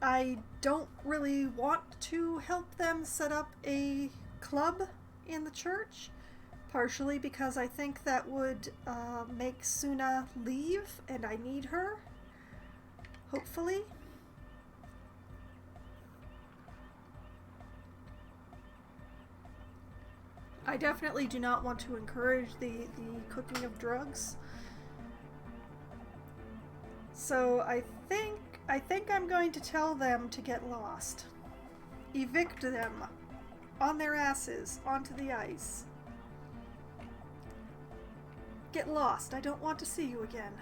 I don't really want to help them set up a club in the church, partially because I think that would make Suna leave, and I need her. Hopefully. I definitely do not want to encourage the cooking of drugs. So I think I'm going to tell them to get lost. Evict them on their asses onto the ice. Get lost. I don't want to see you again.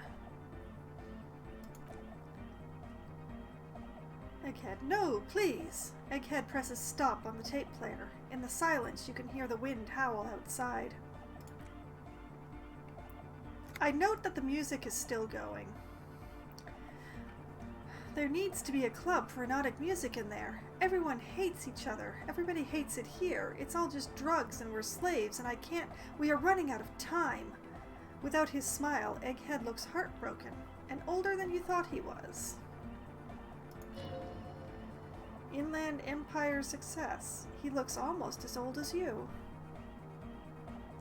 Egghead, no, please! Egghead presses stop on the tape player. In the silence, you can hear the wind howl outside. I note that the music is still going. There needs to be a club for erotic music in there. Everyone hates each other. Everybody hates it here. It's all just drugs and we're slaves, and we are running out of time. Without his smile, Egghead looks heartbroken, and older than you thought he was. Inland Empire success. He looks almost as old as you.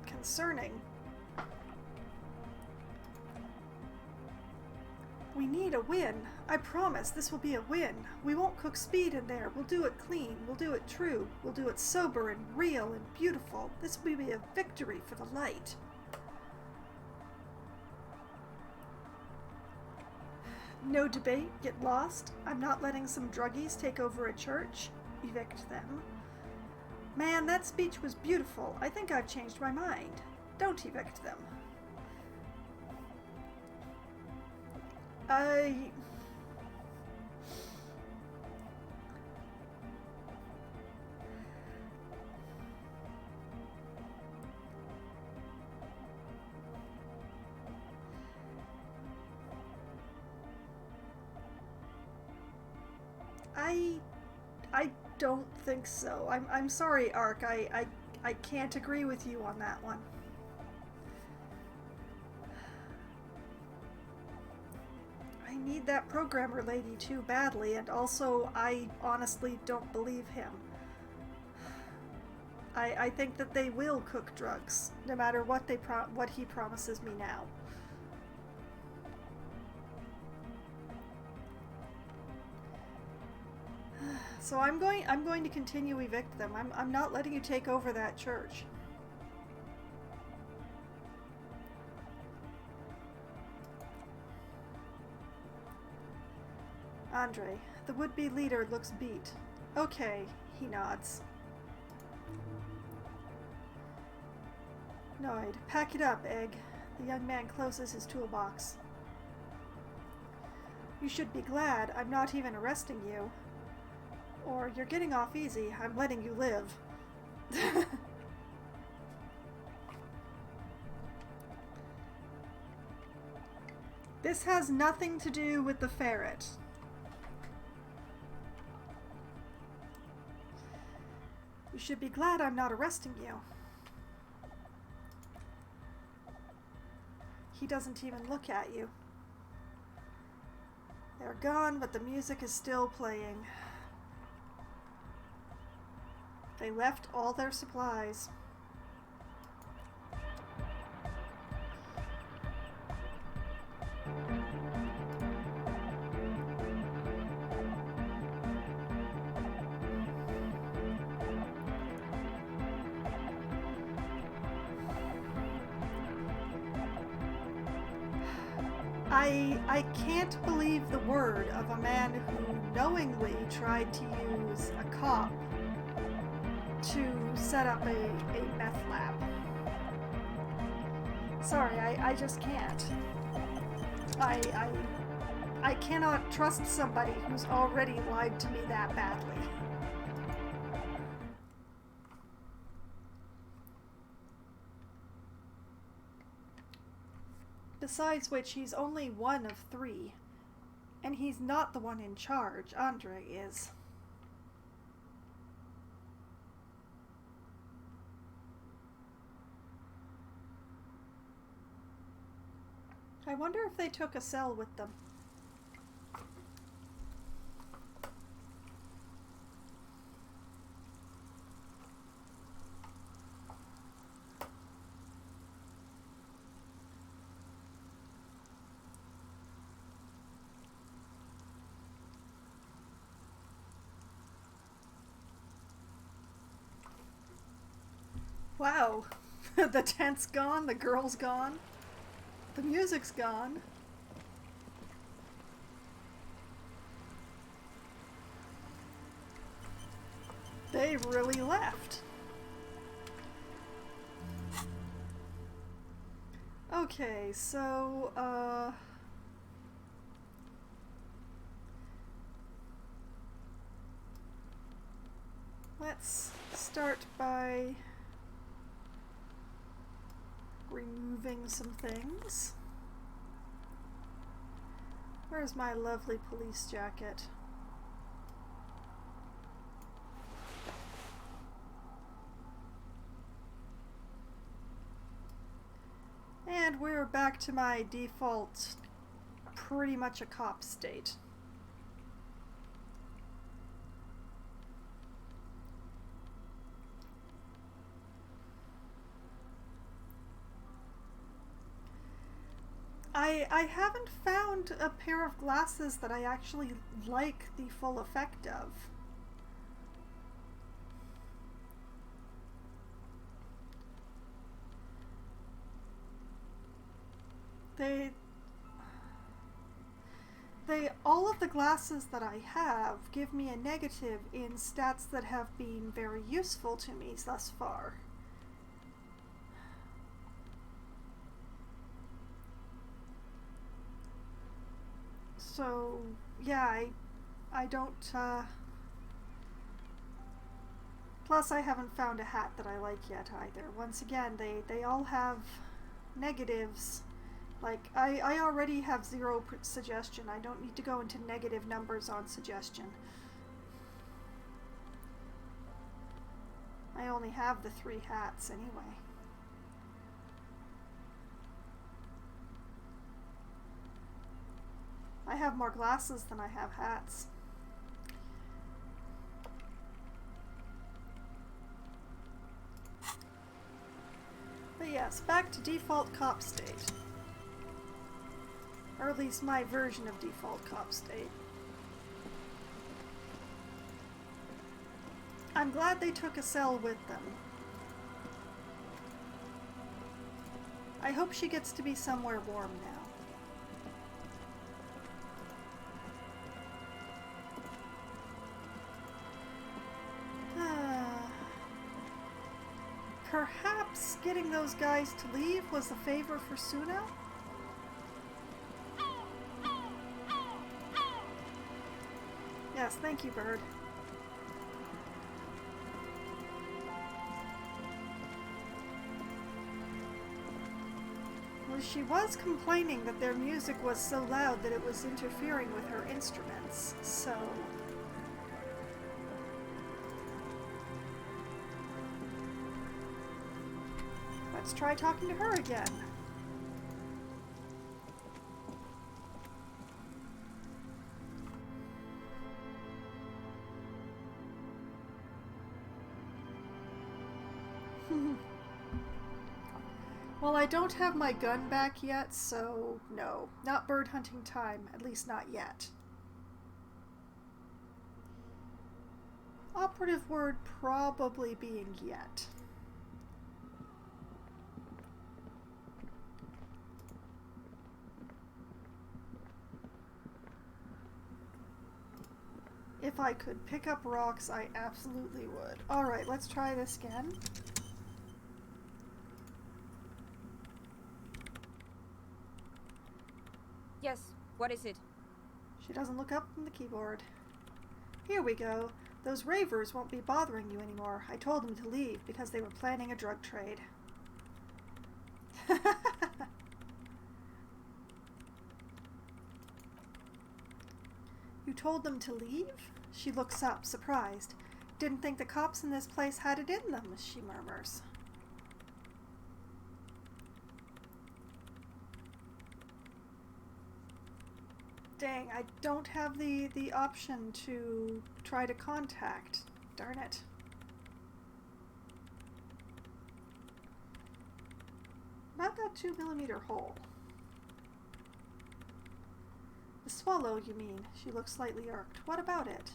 Concerning. We need a win. I promise this will be a win. We won't cook speed in there. We'll do it clean. We'll do it true. We'll do it sober and real and beautiful. This will be a victory for the light. No debate, get lost. I'm not letting some druggies take over a church. Evict them. Man, that speech was beautiful. I think I've changed my mind. Don't evict them. I don't think so. I'm sorry, Ark. I can't agree with you on that one. I need that programmer lady too badly, and also I honestly don't believe him. I think that they will cook drugs, no matter what what he promises me now. So I'm going to continue evict them. I'm not letting you take over that church. Andre, the would-be leader looks beat. Okay, he nods. Noid, pack it up, Egg. The young man closes his toolbox. You should be glad I'm not even arresting you. Or you're getting off easy. I'm letting you live. This has nothing to do with the ferret. You should be glad I'm not arresting you. He doesn't even look at you. They're gone, but the music is still playing. They left all their supplies. I can't believe the word of a man who knowingly tried to use a cop to set up a meth lab. Sorry, I just can't. I cannot trust somebody who's already lied to me that badly. Besides which, he's only one of 3. And he's not the one in charge. Andre is. I wonder if they took a cell with them. Wow, the tent's gone, the girl's gone, the music's gone. They really left. Okay, so, let's start by removing some things. Where's my lovely police jacket? And we're back to my default, pretty much a cop state. I haven't found a pair of glasses that I actually like the full effect of. They all of the glasses that I have give me a negative in stats that have been very useful to me thus far. So, yeah, I don't, plus I haven't found a hat that I like yet either. Once again, they all have negatives. Like, I already have 0 suggestion. I don't need to go into negative numbers on suggestion. I only have the 3 hats anyway. I have more glasses than I have hats. But yes, back to default cop state. Or at least my version of default cop state. I'm glad they took a cell with them. I hope she gets to be somewhere warm now. Perhaps getting those guys to leave was a favor for Suna? Yes, thank you, bird. Well, she was complaining that their music was so loud that it was interfering with her instruments, so... let's try talking to her again. Well, I don't have my gun back yet, so no. Not bird hunting time, at least not yet. Operative word probably being yet. If I could pick up rocks, I absolutely would. Alright, let's try this again. Yes, what is it? She doesn't look up from the keyboard. Here we go. Those ravers won't be bothering you anymore. I told them to leave because they were planning a drug trade. You told them to leave? She looks up, surprised. Didn't think the cops in this place had it in them, she murmurs. Dang, I don't have the option to try to contact. Darn it. About that 2mm hole. The swallow, you mean? She looks slightly irked. What about it?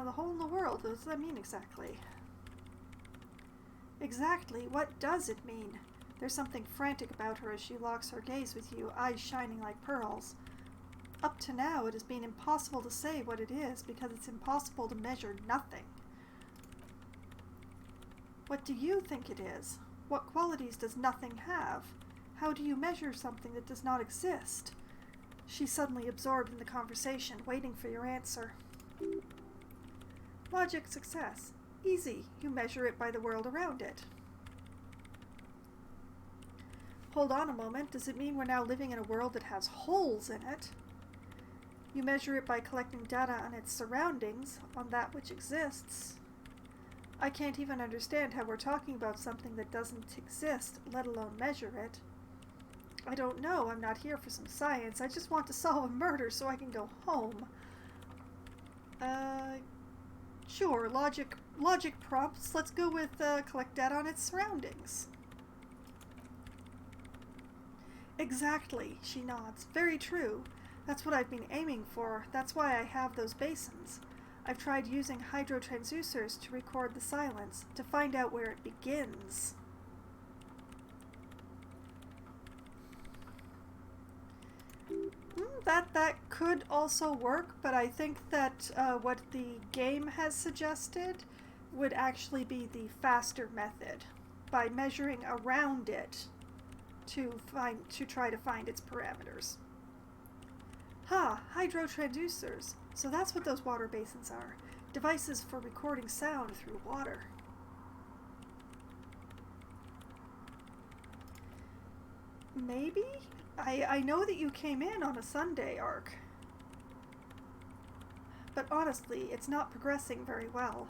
The hole in the world. What does that mean exactly? Exactly. What does it mean? There's something frantic about her as she locks her gaze with you, eyes shining like pearls. Up to now, it has been impossible to say what it is because it's impossible to measure nothing. What do you think it is? What qualities does nothing have? How do you measure something that does not exist? She's suddenly absorbed in the conversation, waiting for your answer. Logic success. Easy. You measure it by the world around it. Hold on a moment. Does it mean we're now living in a world that has holes in it? You measure it by collecting data on its surroundings, on that which exists. I can't even understand how we're talking about something that doesn't exist, let alone measure it. I don't know. I'm not here for some science. I just want to solve a murder so I can go home. Sure, logic prompts. Let's go with collect data on its surroundings. Exactly, she nods. Very true. That's what I've been aiming for. That's why I have those basins. I've tried using hydrotransducers to record the silence, to find out where it begins. That could also work, but I think that what the game has suggested would actually be the faster method, by measuring around it to try to find its parameters. Hydrotransducers. So that's what those water basins are. Devices for recording sound through water. Maybe? I know that you came in on a Sunday, Ark. But honestly, it's not progressing very well.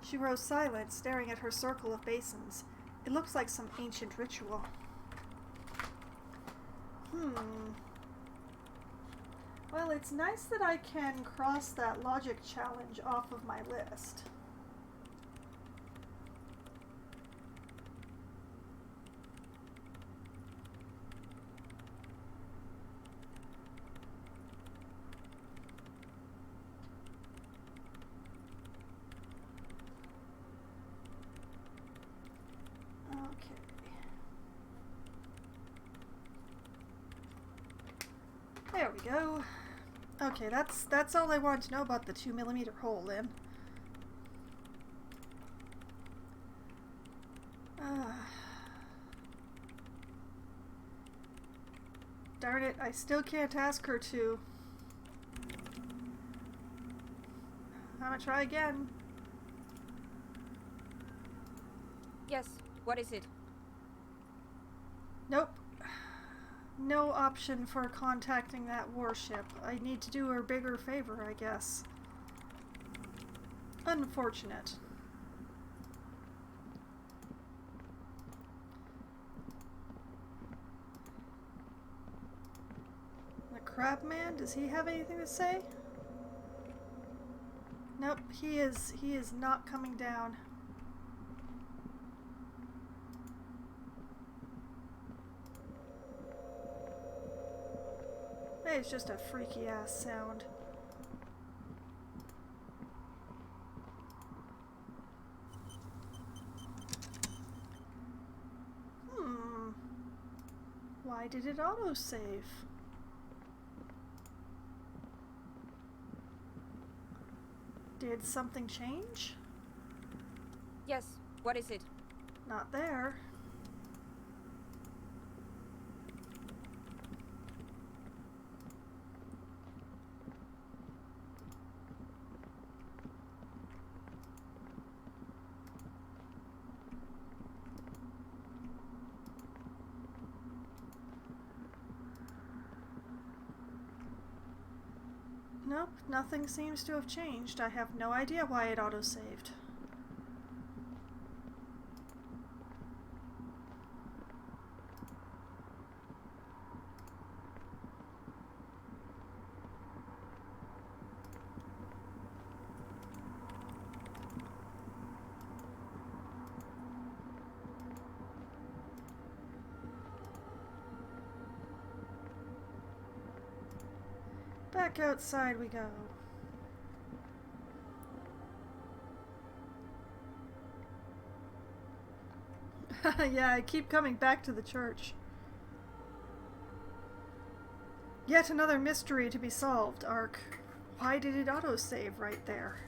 She rose silent, staring at her circle of basins. It looks like some ancient ritual. Well, it's nice that I can cross that logic challenge off of my list. There we go. Okay, that's all I wanted to know about the 2mm hole then. Darn it, I still can't ask her to. I'm gonna try again. Yes, what is it? Nope. No option for contacting that warship. I need to do her a bigger favor, I guess. Unfortunate. The Crabman, does he have anything to say? Nope, he is not coming down. It's just a freaky ass sound. Why did it autosave? Did something change? Yes, what is it? Not there. Nope, nothing seems to have changed. I have no idea why it autosaved. Back outside we go. Yeah, I keep coming back to the church. Yet another mystery to be solved, Ark. Why did it autosave right there?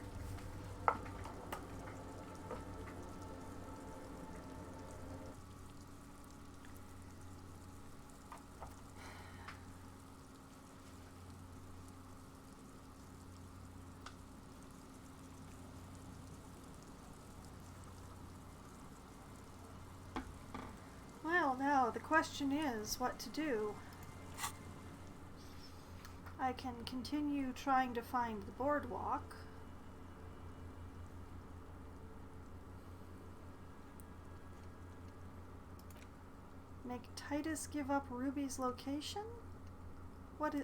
Well, now the question is what to do. I can continue trying to find the boardwalk. Make Titus give up Ruby's location? What,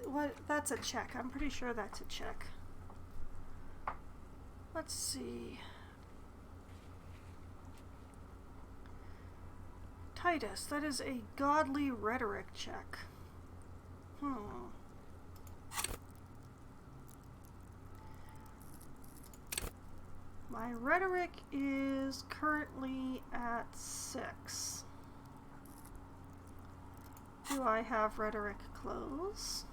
that's a check. I'm pretty sure that's a check. Let's see. Titus, that is a godly rhetoric check. My rhetoric is currently at 6. Do I have rhetoric close?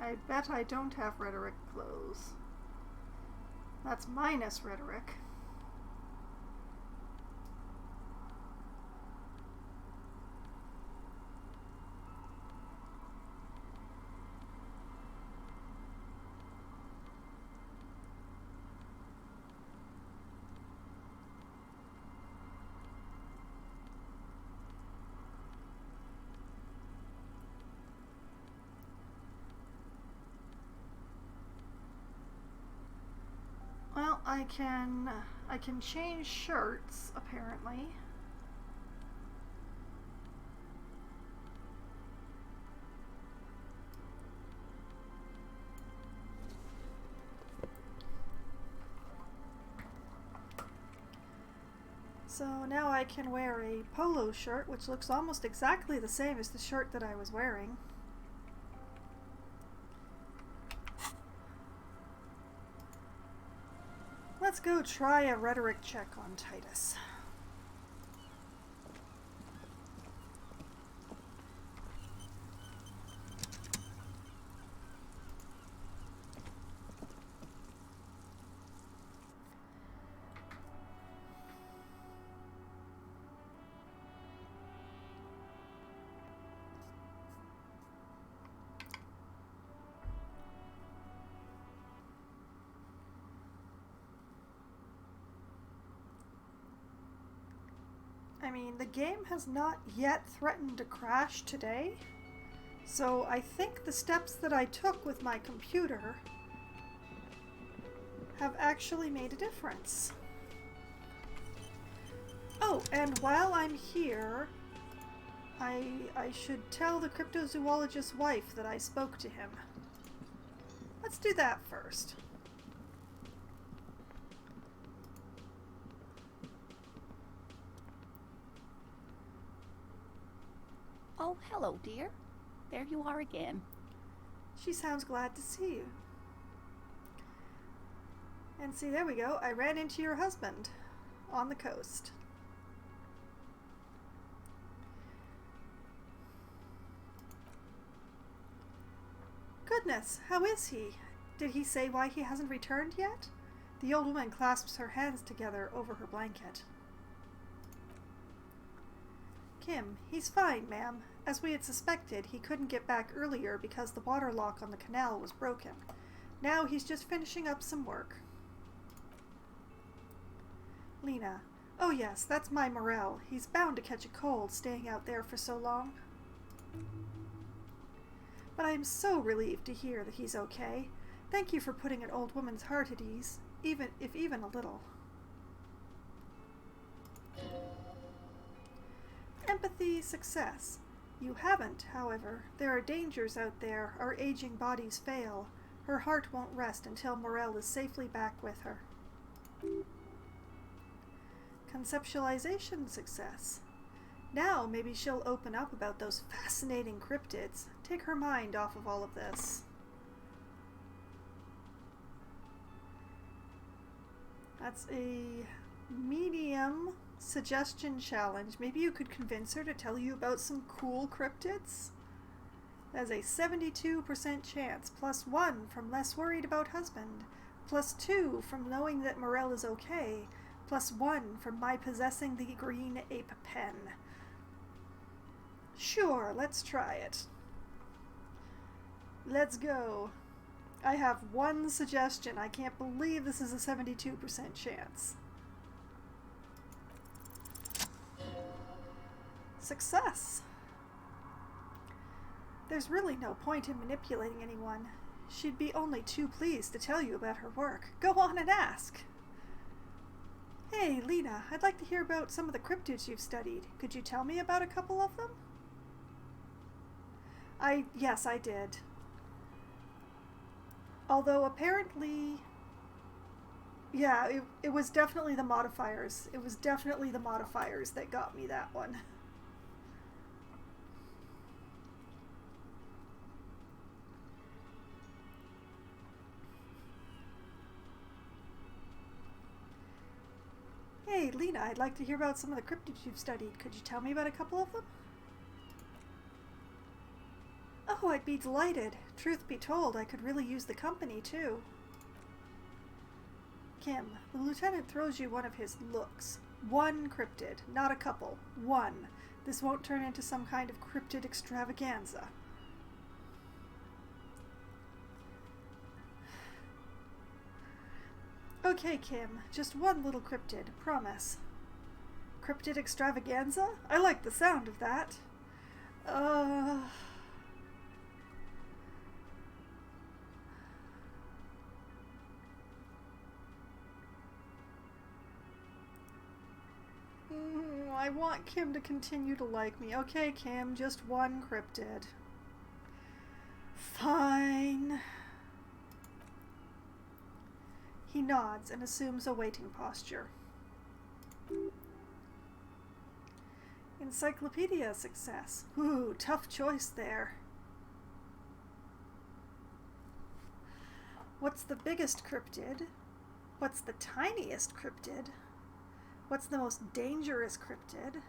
I bet I don't have rhetoric close. That's minus rhetoric. Well, I can change shirts, apparently. So now I can wear a polo shirt, which looks almost exactly the same as the shirt that I was wearing. Let's go try a rhetoric check on Titus. I mean, the game has not yet threatened to crash today, so I think the steps that I took with my computer have actually made a difference. Oh, and while I'm here, I should tell the cryptozoologist's wife that I spoke to him. Let's do that first. Oh, hello, dear. There you are again. She sounds glad to see you. And see, there we go. I ran into your husband on the coast. Goodness, how is he? Did he say why he hasn't returned yet? The old woman clasps her hands together over her blanket. Kim, he's fine, ma'am. As we had suspected, he couldn't get back earlier because the water lock on the canal was broken. Now he's just finishing up some work. Lena, oh yes, that's my Morel. He's bound to catch a cold staying out there for so long. But I am so relieved to hear that he's okay. Thank you for putting an old woman's heart at ease, even a little. Empathy, success. You haven't, however. There are dangers out there. Our aging bodies fail. Her heart won't rest until Morel is safely back with her. Conceptualization, success. Now maybe she'll open up about those fascinating cryptids. Take her mind off of all of this. That's a medium suggestion challenge. Maybe you could convince her to tell you about some cool cryptids? That's a 72% chance, +1 from less worried about husband, +2 from knowing that Morel is okay, +1 from my possessing the green ape pen. Sure, let's try it. Let's go. I have one suggestion. I can't believe this is a 72% chance. Success. There's really no point in manipulating anyone. She'd be only too pleased to tell you about her work. Go on and ask. Hey, Lena, I'd like to hear about some of the cryptids you've studied. Could you tell me about a couple of them? Yes, I did. Although apparently Yeah, it was definitely the modifiers. It was definitely the modifiers that got me that one. Hey, Lena, I'd like to hear about some of the cryptids you've studied. Could you tell me about a couple of them? Oh, I'd be delighted. Truth be told, I could really use the company, too. Kim, the lieutenant throws you one of his looks. One cryptid, not a couple. One. This won't turn into some kind of cryptid extravaganza. Okay, Kim, just one little cryptid, promise. Cryptid extravaganza? I like the sound of that. I want Kim to continue to like me. Okay, Kim, just one cryptid. Fine. He nods and assumes a waiting posture. Encyclopedia success. Ooh, tough choice there. What's the biggest cryptid? What's the tiniest cryptid? What's the most dangerous cryptid?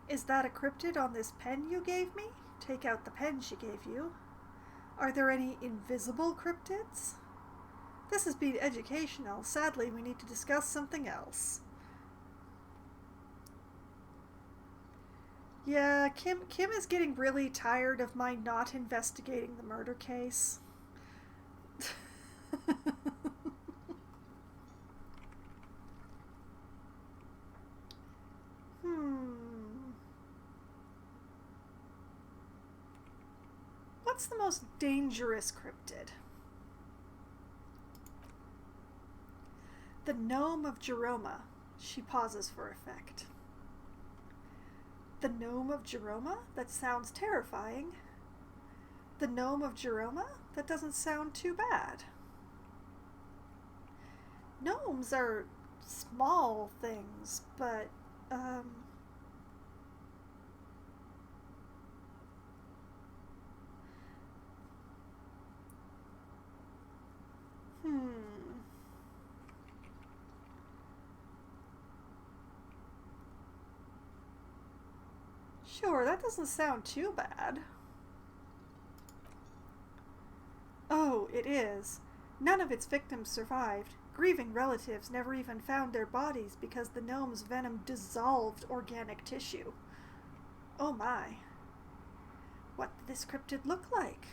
Is that a cryptid on this pen you gave me? Take out the pen she gave you. Are there any invisible cryptids? This has been educational. Sadly, we need to discuss something else. Yeah, Kim is getting really tired of my not investigating the murder case. What's the most dangerous cryptid? The gnome of Jeroma. She pauses for effect. The gnome of Jeroma? That sounds terrifying. The gnome of Jeroma? That doesn't sound too bad. Gnomes are small things, but, Sure, that doesn't sound too bad. Oh, it is. None of its victims survived. Grieving relatives never even found their bodies because the gnome's venom dissolved organic tissue. Oh my. What did this cryptid look like?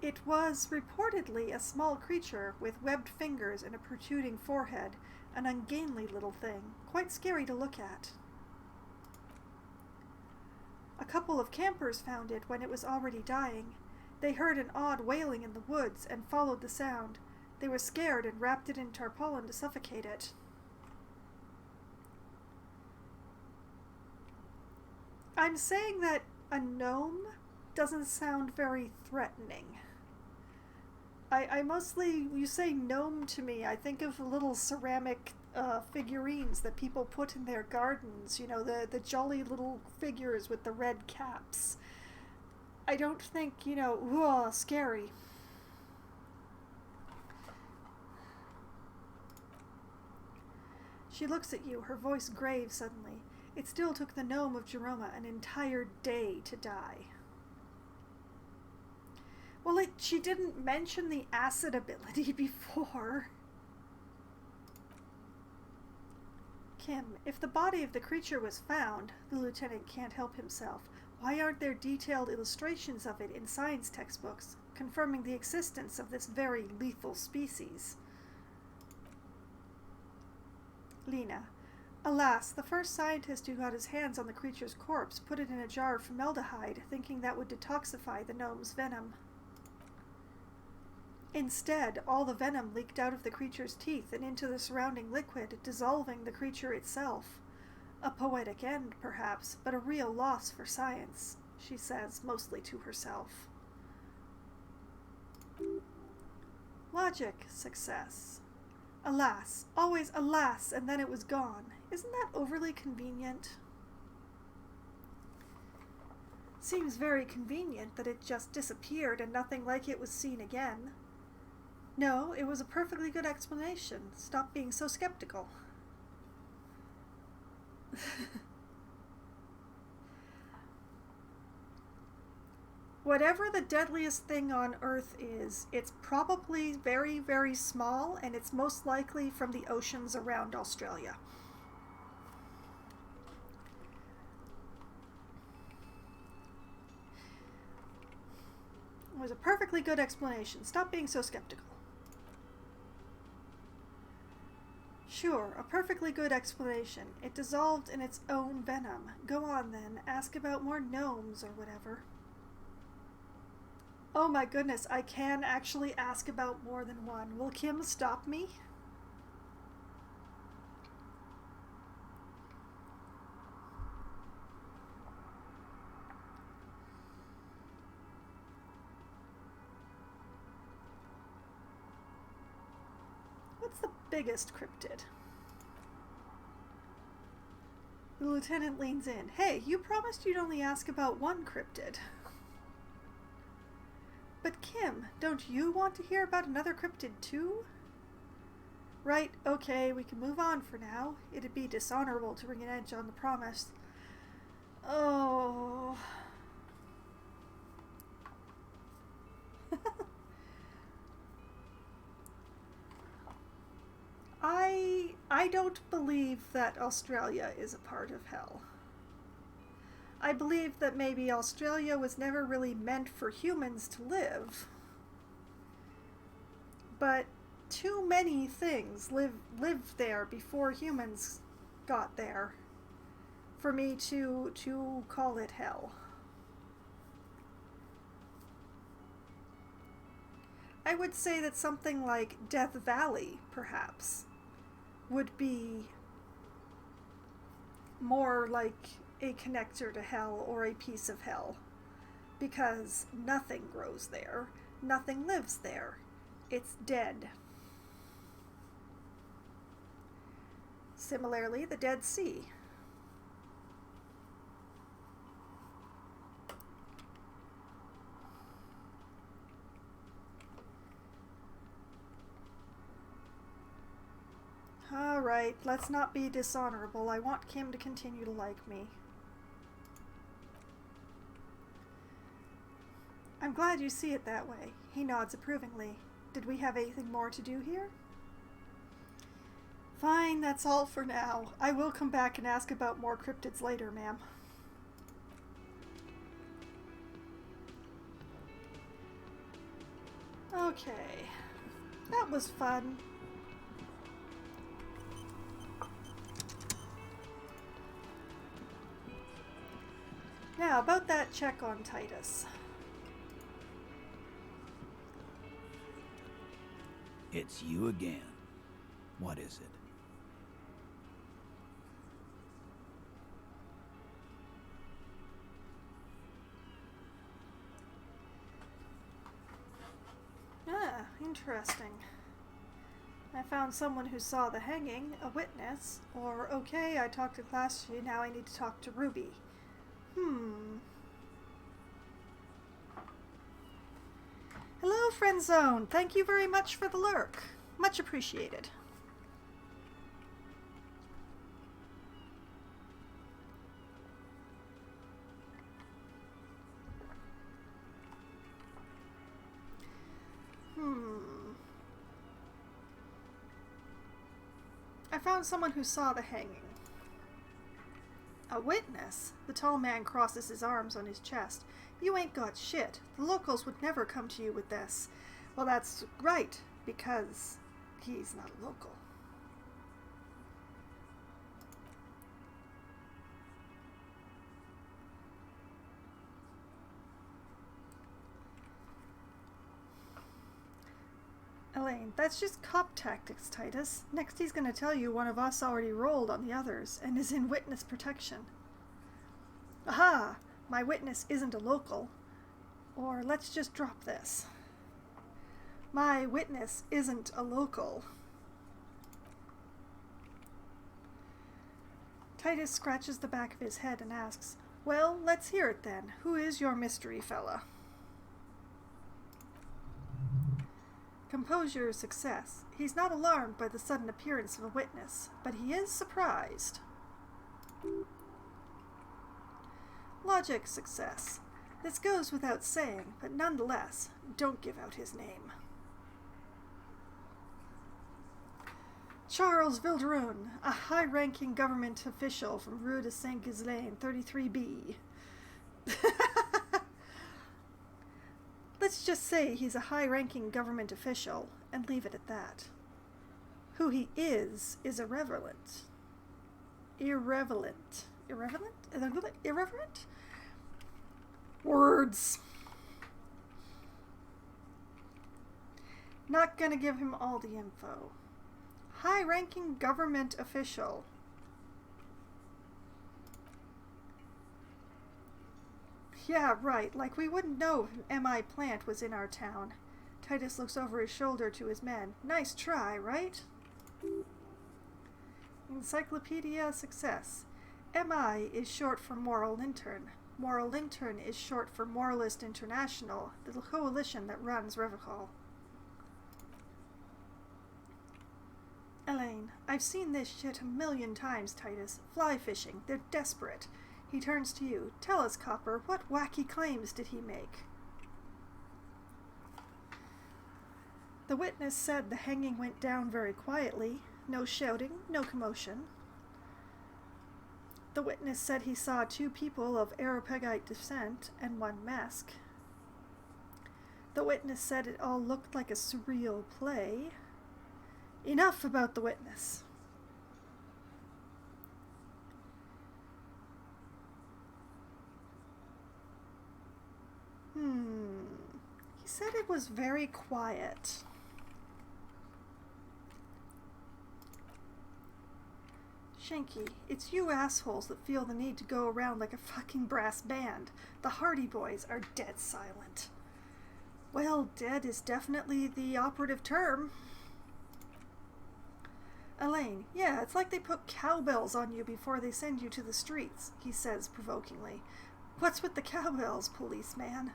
It was reportedly a small creature with webbed fingers and a protruding forehead, an ungainly little thing, quite scary to look at. A couple of campers found it when it was already dying. They heard an odd wailing in the woods and followed the sound. They were scared and wrapped it in tarpaulin to suffocate it. I'm saying that a gnome doesn't sound very threatening. I mostly, you say gnome to me, I think of little ceramic figurines that people put in their gardens, you know, the jolly little figures with the red caps. I don't think, you know, whoa, scary. She looks at you, her voice grave suddenly. It still took the gnome of Jeroma an entire day to die. Well, she didn't mention the acid ability before. Kim, if the body of the creature was found, the lieutenant can't help himself. Why aren't there detailed illustrations of it in science textbooks, confirming the existence of this very lethal species? Lena, alas, the first scientist who got his hands on the creature's corpse put it in a jar of formaldehyde, thinking that would detoxify the gnome's venom. Instead, all the venom leaked out of the creature's teeth and into the surrounding liquid, dissolving the creature itself. A poetic end, perhaps, but a real loss for science, she says, mostly to herself. logic. Success. Alas. Always alas, and then it was gone. Isn't that overly convenient? Seems very convenient that it just disappeared and nothing like it was seen again. No, it was a perfectly good explanation. Stop being so skeptical. Whatever the deadliest thing on Earth is, it's probably very, very small, and it's most likely from the oceans around Australia. It was a perfectly good explanation. Stop being so skeptical. Sure, a perfectly good explanation. It dissolved in its own venom. Go on then, ask about more gnomes or whatever. Oh my goodness, I can actually ask about more than one. Will Kim stop me? What's the biggest cryptid? The lieutenant leans in. Hey, you promised you'd only ask about one cryptid. But Kim, don't you want to hear about another cryptid too? Right, okay, we can move on for now. It'd be dishonorable to bring an edge on the promise. Oh. I don't believe that Australia is a part of hell. I believe that maybe Australia was never really meant for humans to live. But too many things lived there before humans got there for me to call it hell. I would say that something like Death Valley, perhaps, would be more like a connector to hell or a piece of hell, because nothing grows there, nothing lives there. It's dead. Similarly, the Dead Sea. All right, let's not be dishonorable. I want Kim to continue to like me. I'm glad you see it that way. He nods approvingly. Did we have anything more to do here? Fine, that's all for now. I will come back and ask about more cryptids later, ma'am. Okay. That was fun. Now, about that check on Titus. It's you again. What is it? Ah, interesting. I found someone who saw the hanging, a witness, or okay, I talked to Class G, now I need to talk to Ruby. Hello, Friend Zone. Thank you very much for the lurk. Much appreciated. I found someone who saw the hanging. A witness? The tall man crosses his arms on his chest. You ain't got shit. The locals would never come to you with this. Well, that's right, because he's not a local. Elaine, that's just cop tactics, Titus. Next he's gonna tell you one of us already rolled on the others and is in witness protection. Aha! My witness isn't a local. Or let's just drop this. My witness isn't a local. Titus scratches the back of his head and asks, "Well, let's hear it then. Who is your mystery fella?" Composure success. He's not alarmed by the sudden appearance of a witness, but he is surprised. Logic success. This goes without saying, but nonetheless, don't give out his name. Charles Vilderun, a high-ranking government official from Rue de Saint-Ghislain, 33B. Let's just say he's a high-ranking government official, and leave it at that. Who he is irrelevant. Irrelevant? Irreverent? Words. Not gonna give him all the info. High-ranking government official. Yeah, right, like we wouldn't know if an MI plant was in our town. Titus looks over his shoulder to his men. Nice try, right? Encyclopedia success. MI is short for Moral Intern. Moral Intern is short for Moralist International, the coalition that runs Revocol. Elaine, I've seen this shit a million times, Titus. Fly fishing. They're desperate. He turns to you. Tell us, Copper, what wacky claims did he make? The witness said the hanging went down very quietly. No shouting, no commotion. The witness said he saw 2 people of Arapagite descent and 1 mask. The witness said it all looked like a surreal play. Enough about the witness. He said it was very quiet. Shanky, it's you assholes that feel the need to go around like a fucking brass band. The Hardy Boys are dead silent. Well, dead is definitely the operative term. Elaine, yeah, it's like they put cowbells on you before they send you to the streets, he says provokingly. What's with the cowbells, policeman?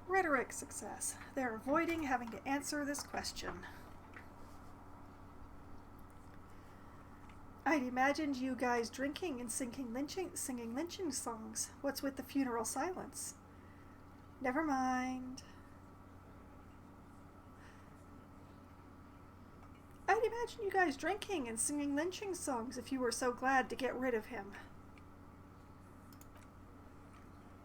Rhetoric success. They're avoiding having to answer this question. I'd imagined you guys drinking and singing lynching songs. What's with the funeral silence? Never mind. I'd imagine you guys drinking and singing lynching songs if you were so glad to get rid of him.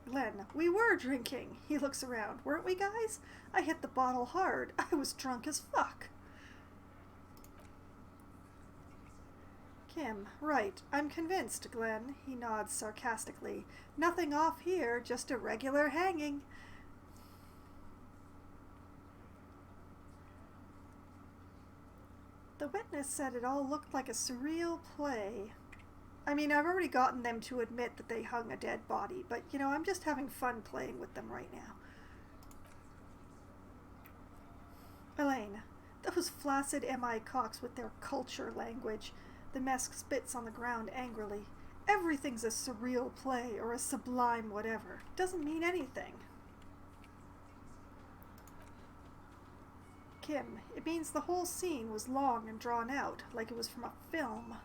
Glenn, we were drinking. He looks around. Weren't we, guys? I hit the bottle hard. I was drunk as fuck. Kim, right. I'm convinced, Glenn. He nods sarcastically. Nothing off here, just a regular hanging. The witness said it all looked like a surreal play. I mean, I've already gotten them to admit that they hung a dead body, but, you know, I'm just having fun playing with them right now. Elaine, those flaccid MI cocks with their culture language. The Mesk spits on the ground angrily. Everything's a surreal play or a sublime whatever. Doesn't mean anything. Kim, it means the whole scene was long and drawn out, like it was from a film.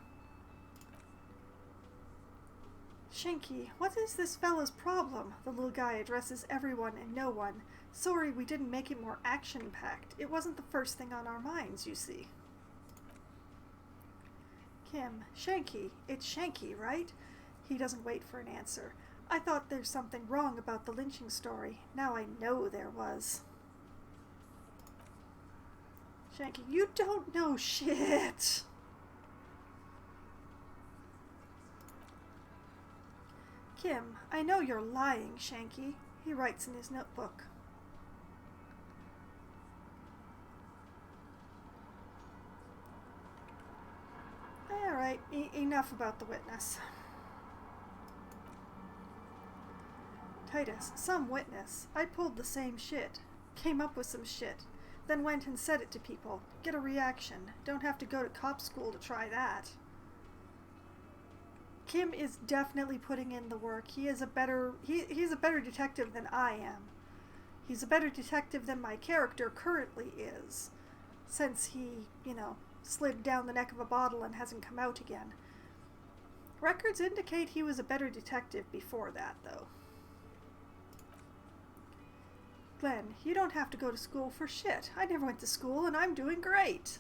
Shanky, what is this fella's problem? The little guy addresses everyone and no one. Sorry we didn't make it more action-packed. It wasn't the first thing on our minds, you see. Kim, Shanky. It's Shanky, right? He doesn't wait for an answer. I thought there's something wrong about the lynching story. Now I know there was. Shanky, you don't know shit. Kim, I know you're lying, Shanky. He writes in his notebook. Alright, enough about the witness. Titus, some witness. I pulled the same shit. Came up with some shit. Then went and said it to people. Get a reaction. Don't have to go to cop school to try that. Kim is definitely putting in the work. He's a better detective than I am. He's a better detective than my character currently is, since he, slid down the neck of a bottle and hasn't come out again. Records indicate he was a better detective before that, though. Glenn, you don't have to go to school for shit. I never went to school and I'm doing great.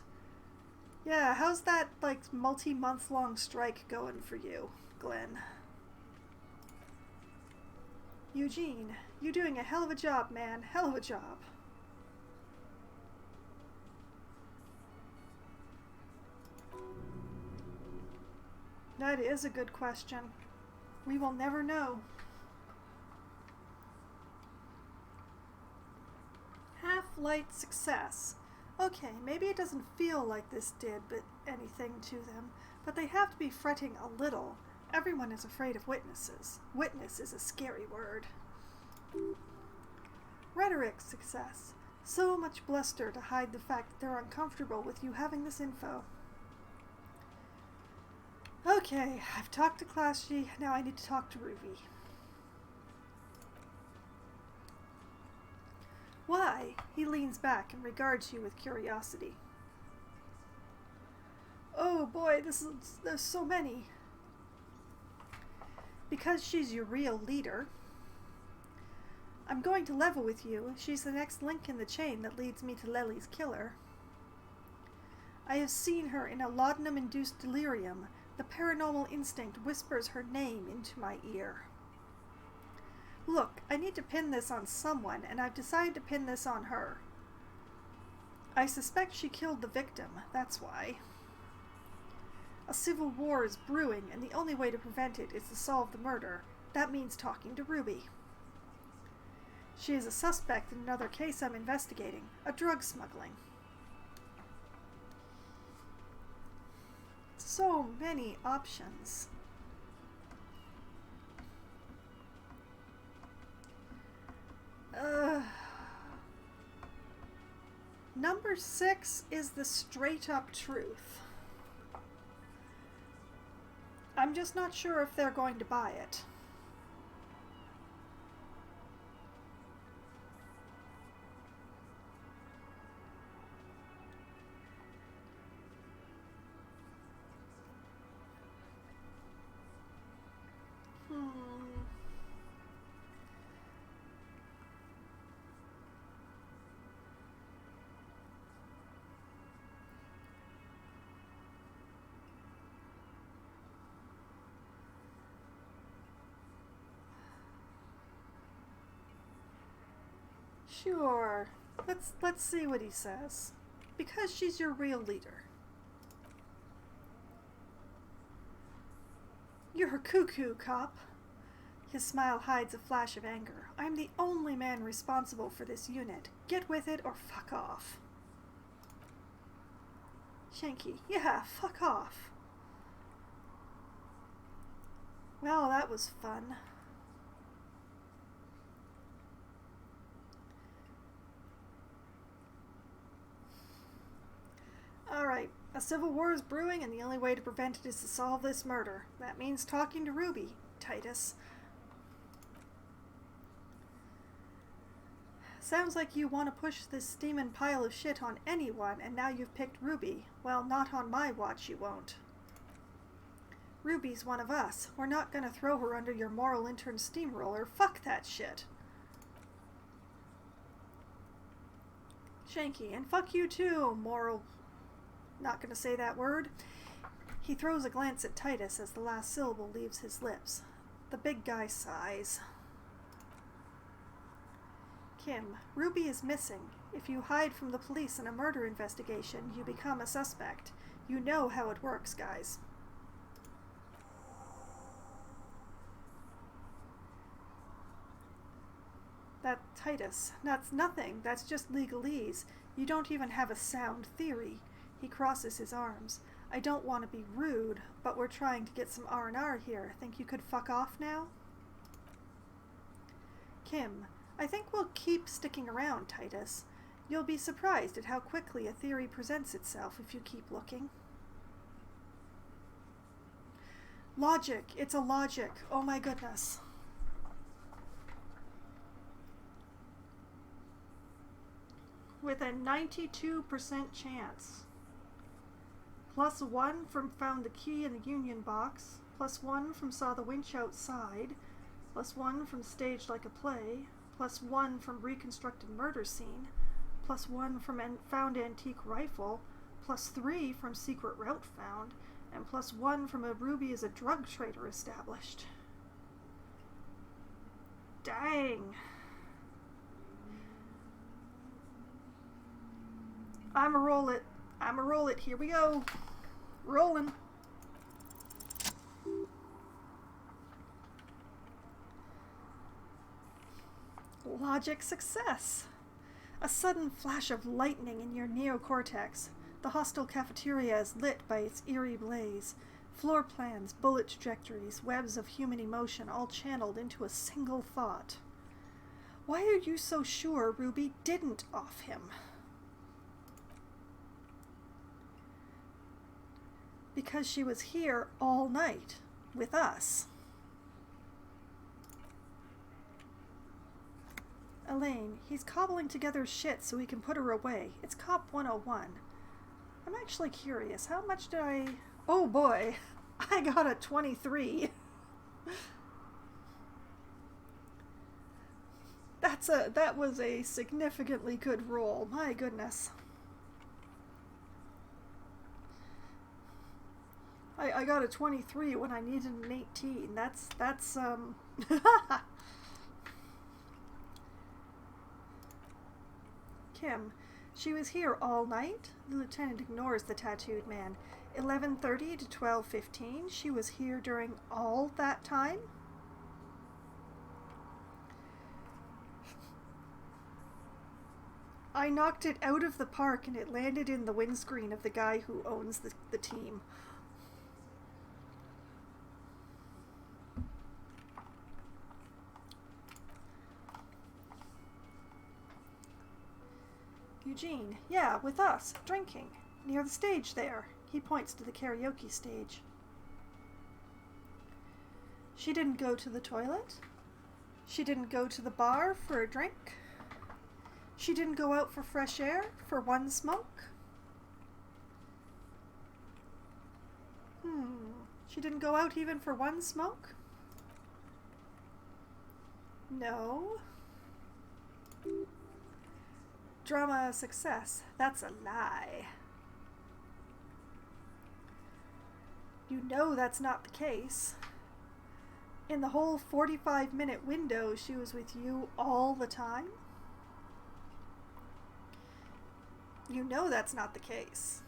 Yeah, how's that, multi-month-long strike going for you, Glenn? Eugene, you're doing a hell of a job, man. Hell of a job. That is a good question. We will never know. Half-light success. Okay, maybe it doesn't feel like this did anything to them, but they have to be fretting a little. Everyone is afraid of witnesses. Witness is a scary word. Rhetoric success. So much bluster to hide the fact that they're uncomfortable with you having this info. Okay, I've talked to Clashy, now I need to talk to Ruby. Why? He leans back and regards you with curiosity. Oh boy, there's so many. Because she's your real leader. I'm going to level with you. She's the next link in the chain that leads me to Lely's killer. I have seen her in a laudanum-induced delirium. The paranormal instinct whispers her name into my ear. Look, I need to pin this on someone, and I've decided to pin this on her. I suspect she killed the victim, that's why. A civil war is brewing, and the only way to prevent it is to solve the murder. That means talking to Ruby. She is a suspect in another case I'm investigating, a drug smuggling. So many options. Number 6 is the straight-up truth. I'm just not sure if they're going to buy it. Sure. Let's see what he says. Because she's your real leader. You're a cuckoo, cop. His smile hides a flash of anger. I'm the only man responsible for this unit. Get with it or fuck off. Shanky, yeah, fuck off. Well, that was fun. Alright, a civil war is brewing and the only way to prevent it is to solve this murder. That means talking to Ruby, Titus. Sounds like you want to push this steaming pile of shit on anyone, and now you've picked Ruby. Well, not on my watch you won't. Ruby's one of us. We're not gonna throw her under your moral intern steamroller. Fuck that shit. Shanky, and fuck you too, moral... Not gonna say that word. He throws a glance at Titus as the last syllable leaves his lips. The big guy sighs. Kim, Ruby is missing. If you hide from the police in a murder investigation, you become a suspect. You know how it works, guys. That, Titus, that's nothing. That's just legalese. You don't even have a sound theory. He crosses his arms. I don't want to be rude, but we're trying to get some R&R here. Think you could fuck off now? Kim, I think we'll keep sticking around, Titus. You'll be surprised at how quickly a theory presents itself if you keep looking. Logic. It's a logic. Oh my goodness. With a 92% chance. +1 from found the key in the union box. +1 from saw the winch outside. +1 from staged like a play. +1 from reconstructed murder scene. +1 from found antique rifle. +3 from secret route found. And +1 from a Ruby as a drug trader established. Dang. I'ma roll it. I'ma roll it. Here we go. Rolling. Logic success. A sudden flash of lightning in your neocortex. The hostile cafeteria is lit by its eerie blaze. Floor plans, bullet trajectories, webs of human emotion all channeled into a single thought. Why are you so sure Ruby didn't off him? Because she was here all night with us. Elaine, he's cobbling together shit so he can put her away. It's Cop 101. I'm actually curious, how much did I... Oh boy, I got a 23. That was a significantly good roll. My goodness. I got a 23 when I needed an 18. That's Kim, she was here all night? The lieutenant ignores the tattooed man. 11:30 to 12:15. She was here during all that time? I knocked it out of the park and it landed in the windscreen of the guy who owns the team. Eugene, yeah, with us, drinking, near the stage there. He points to the karaoke stage. She didn't go to the toilet. She didn't go to the bar for a drink. She didn't go out for fresh air, for one smoke. She didn't go out even for one smoke? No. Drama success. That's a lie. You know that's not the case. In the whole 45-minute window, she was with you all the time? You know that's not the case.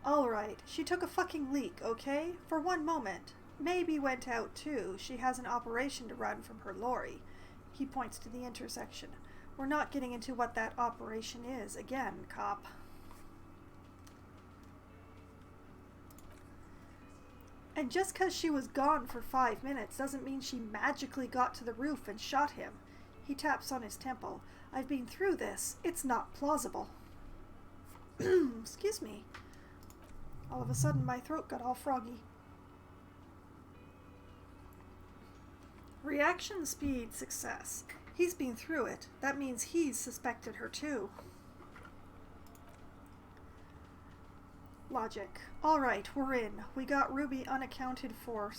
Alright, she took a fucking leak, okay? For one moment. Maybe went out too. She has an operation to run from her lorry. He points to the intersection. We're not getting into what that operation is again, cop. And just because she was gone for 5 minutes doesn't mean she magically got to the roof and shot him. He taps on his temple. I've been through this. It's not plausible. Excuse me. All of a sudden my throat got all froggy. Reaction speed success. He's been through it. That means he's suspected her too. Logic. Alright, we're in. We got Ruby unaccounted for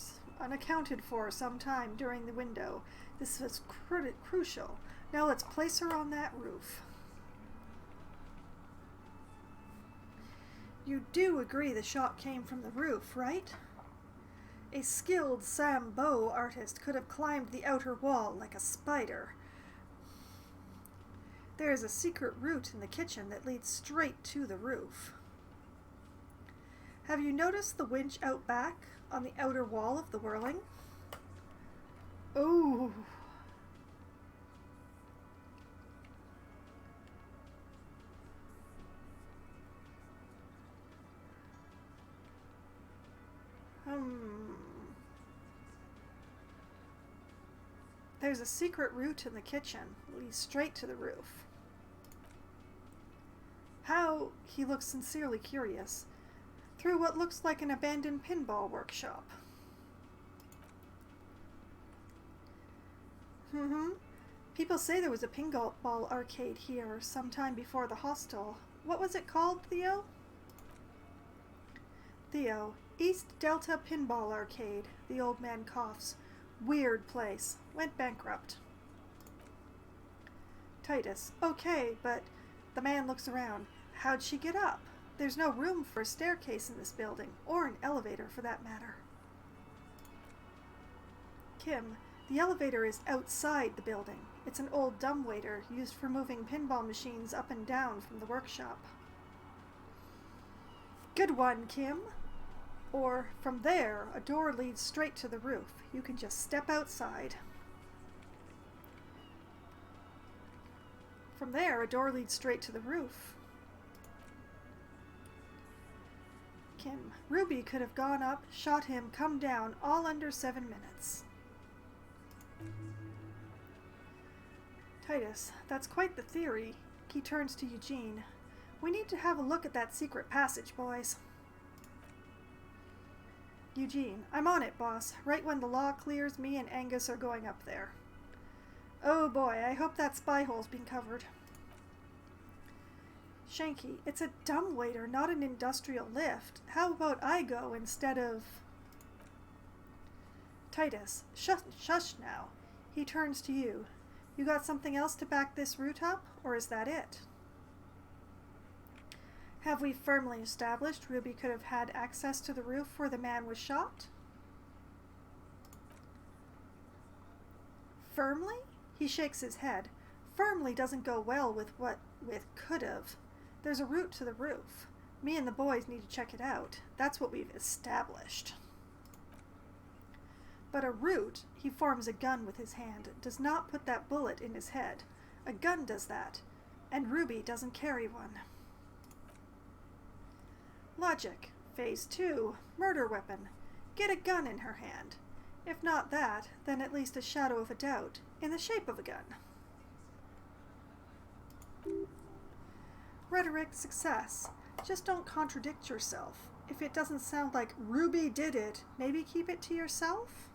some time during the window. This was crucial. Now let's place her on that roof. You do agree the shot came from the roof, right? A skilled Sambo artist could have climbed the outer wall like a spider. There is a secret route in the kitchen that leads straight to the roof. Have you noticed the winch out back on the outer wall of the whirling? Oh. There's a secret route in the kitchen. Leads straight to the roof. How? He looks sincerely curious. Through what looks like an abandoned pinball workshop. People say there was a pinball arcade here sometime before the hostel. What was it called, Theo? Theo, East Delta Pinball Arcade. The old man coughs. Weird place. Went bankrupt. Titus, okay, but the man looks around. How'd she get up? There's no room for a staircase in this building, or an elevator for that matter. Kim, the elevator is outside the building. It's an old dumbwaiter used for moving pinball machines up and down from the workshop. Good one, Kim. Or, from there, a door leads straight to the roof. You can just step outside. From there, a door leads straight to the roof. Kim, Ruby could have gone up, shot him, come down, all under 7 minutes. Titus, that's quite the theory. He turns to Eugene. We need to have a look at that secret passage, boys. Eugene, I'm on it, boss. Right when the law clears, me and Angus are going up there. Oh boy, I hope that spy hole's been covered. Shanky, it's a dumbwaiter, not an industrial lift. How about I go instead of... Titus, shush now. He turns to you. You got something else to back this route up, or is that it? Have we firmly established Ruby could have had access to the roof where the man was shot? Firmly? He shakes his head. Firmly doesn't go well with could have. There's a route to the roof. Me and the boys need to check it out. That's what we've established. But a route, he forms a gun with his hand, does not put that bullet in his head. A gun does that, and Ruby doesn't carry one. Logic. Phase 2. Murder weapon. Get a gun in her hand. If not that, then at least a shadow of a doubt, in the shape of a gun. Rhetoric success. Just don't contradict yourself. If it doesn't sound like Ruby did it, maybe keep it to yourself?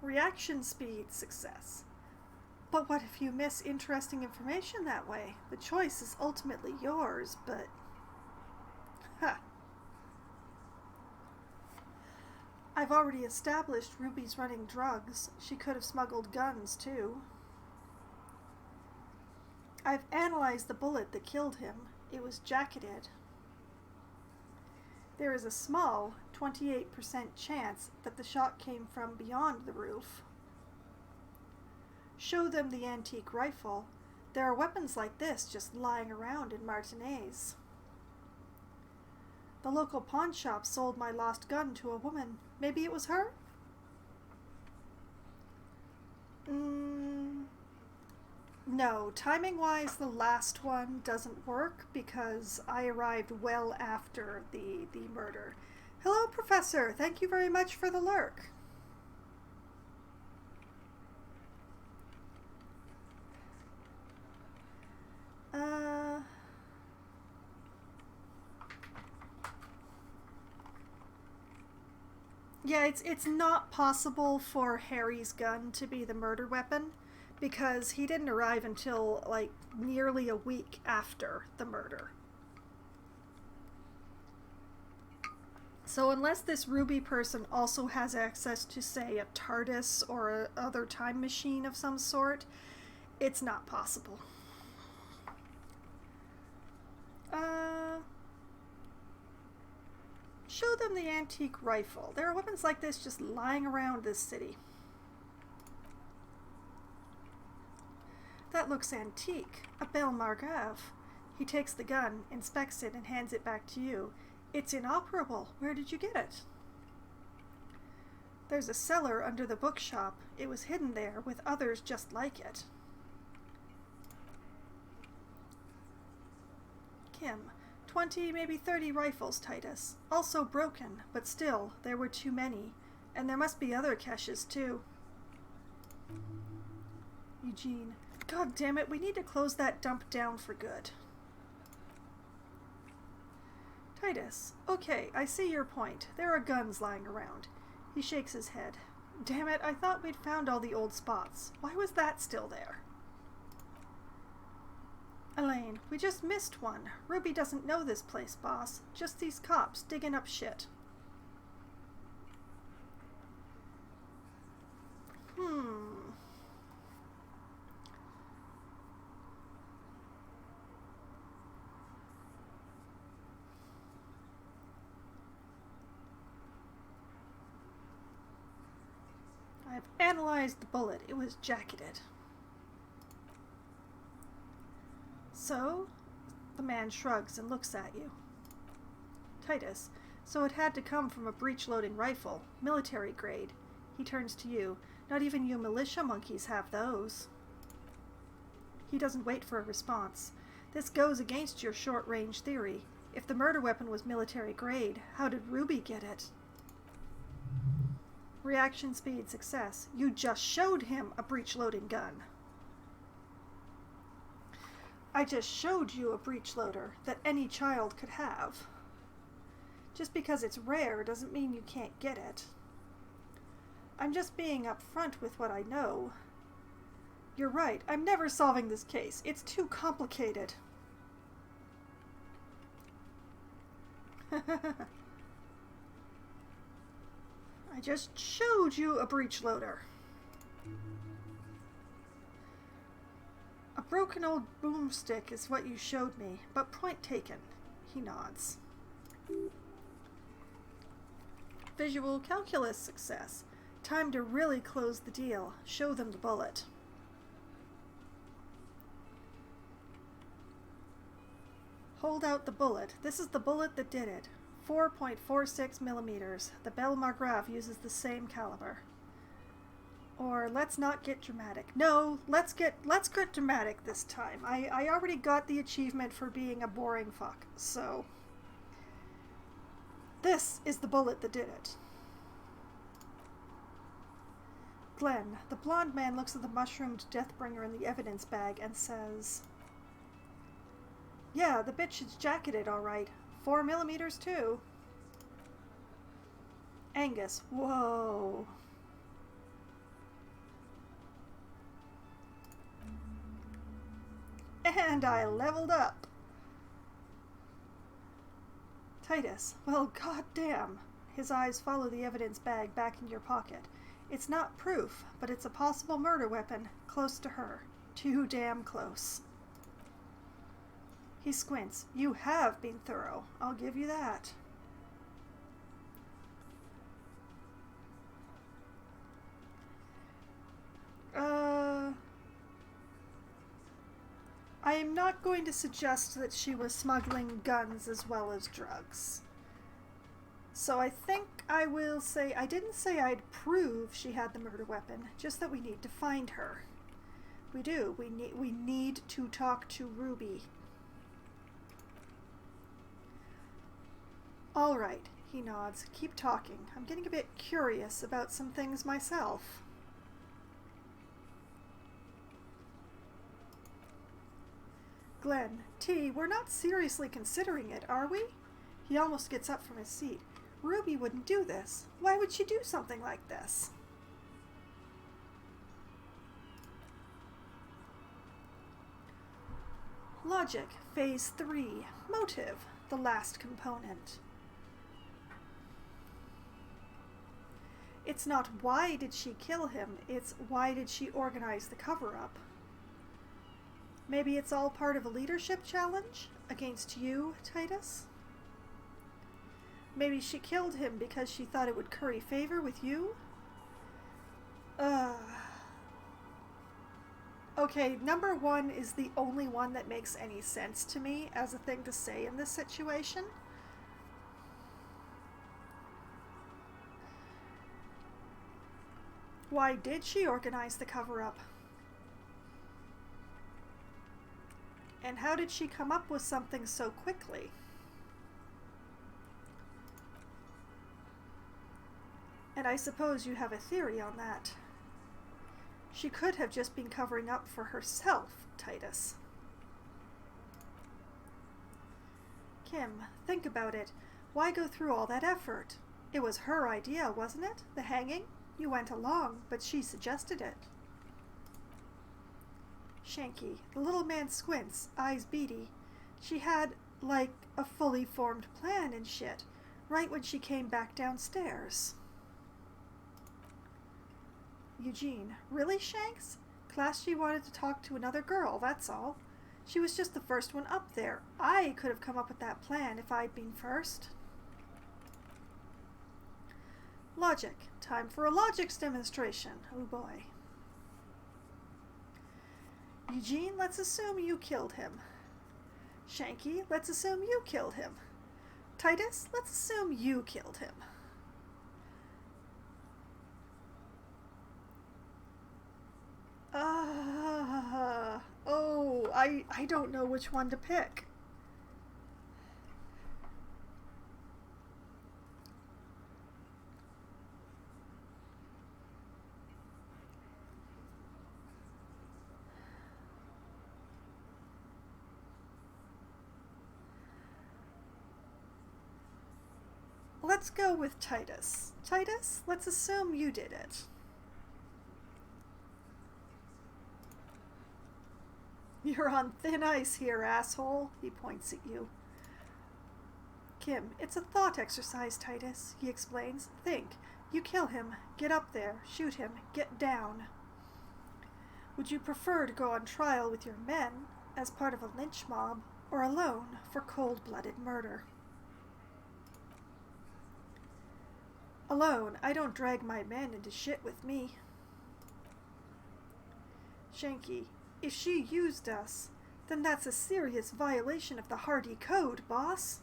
Reaction speed success. But what if you miss interesting information that way? The choice is ultimately yours, but... Ha! I've already established Ruby's running drugs. She could have smuggled guns, too. I've analyzed the bullet that killed him. It was jacketed. There is a small 28% chance that the shot came from beyond the roof. Show them the antique rifle. There are weapons like this just lying around in Martinez. The local pawn shop sold my lost gun to a woman. Maybe it was her? No, timing-wise, the last one doesn't work because I arrived well after the murder. Hello, Professor. Thank you very much for the lurk. Yeah, it's not possible for Harry's gun to be the murder weapon because he didn't arrive until, like, nearly a week after the murder. So unless this Ruby person also has access to, say, a TARDIS or a other time machine of some sort, it's not possible. Show them the antique rifle. There are weapons like this just lying around this city. That looks antique. A Belle Margrave. He takes the gun, inspects it, and hands it back to you. It's inoperable. Where did you get it? There's a cellar under the bookshop. It was hidden there with others just like it. Kim. 20, maybe 30 rifles, Titus. Also broken, but still, there were too many. And there must be other caches, too. Eugene. God damn it, we need to close that dump down for good. Titus. Okay, I see your point. There are guns lying around. He shakes his head. Damn it, I thought we'd found all the old spots. Why was that still there? Elaine, we just missed one. Ruby doesn't know this place, boss. Just these cops digging up shit. I've analyzed the bullet. It was jacketed. So? The man shrugs and looks at you. Titus, so it had to come from a breech-loading rifle, military grade. He turns to you. Not even you militia monkeys have those. He doesn't wait for a response. This goes against your short-range theory. If the murder weapon was military grade, how did Ruby get it? Reaction speed success. You just showed him a breech-loading gun. I just showed you a breech loader that any child could have. Just because it's rare doesn't mean you can't get it. I'm just being upfront with what I know. You're right, I'm never solving this case. It's too complicated. I just showed you a breech loader. A broken old boomstick is what you showed me, but point taken. He nods. Visual calculus success. Time to really close the deal. Show them the bullet. Hold out the bullet. This is the bullet that did it. 4.46 millimeters. The Belle Margrave uses the same caliber. Or let's not get dramatic. No, let's get dramatic this time. I already got the achievement for being a boring fuck, so this is the bullet that did it. Glenn, the blonde man, looks at the mushroomed Deathbringer in the evidence bag and says, yeah, the bitch is jacketed all right. 4 millimeters too. Angus, whoa. And I leveled up. Titus, well, goddamn. His eyes follow the evidence bag back in your pocket. It's not proof, but it's a possible murder weapon, close to her. Too damn close. He squints. You have been thorough. I'll give you that. I am not going to suggest that she was smuggling guns as well as drugs. So I think I will say, I didn't say I'd prove she had the murder weapon, just that we need to find her. We do. We need to talk to Ruby. All right, he nods. Keep talking. I'm getting a bit curious about some things myself. Glenn, T, we're not seriously considering it, are we? He almost gets up from his seat. Ruby wouldn't do this. Why would she do something like this? Logic, phase 3. Motive, the last component. It's not why did she kill him, it's why did she organize the cover-up. Maybe it's all part of a leadership challenge against you, Titus? Maybe she killed him because she thought it would curry favor with you? Okay, number 1 is the only one that makes any sense to me as a thing to say in this situation. Why did she organize the cover-up? And how did she come up with something so quickly? And And I suppose you have a theory on that. She could have just been covering up for herself, Titus. Kim, think about it. Why go through all that effort? It was her idea, wasn't it? The hanging? You went along, but she suggested it. Shanky, the little man squints, eyes beady. She had, like, a fully formed plan and shit, right when she came back downstairs. Eugene, really, Shanks? Class she wanted to talk to another girl, that's all. She was just the first one up there. I could have come up with that plan if I'd been first. Logic. Time for a logics demonstration. Oh boy. Eugene, let's assume you killed him. Shanky, let's assume you killed him. Titus, let's assume you killed him. I don't know which one to pick. Let's go with Titus. Titus, let's assume you did it. You're on thin ice here, asshole, he points at you. Kim, it's a thought exercise, Titus, he explains. Think. You kill him, get up there, shoot him, get down. Would you prefer to go on trial with your men, as part of a lynch mob, or alone for cold-blooded murder? Alone, I don't drag my men into shit with me. Shanky, if she used us, then that's a serious violation of the Hardy Code, boss.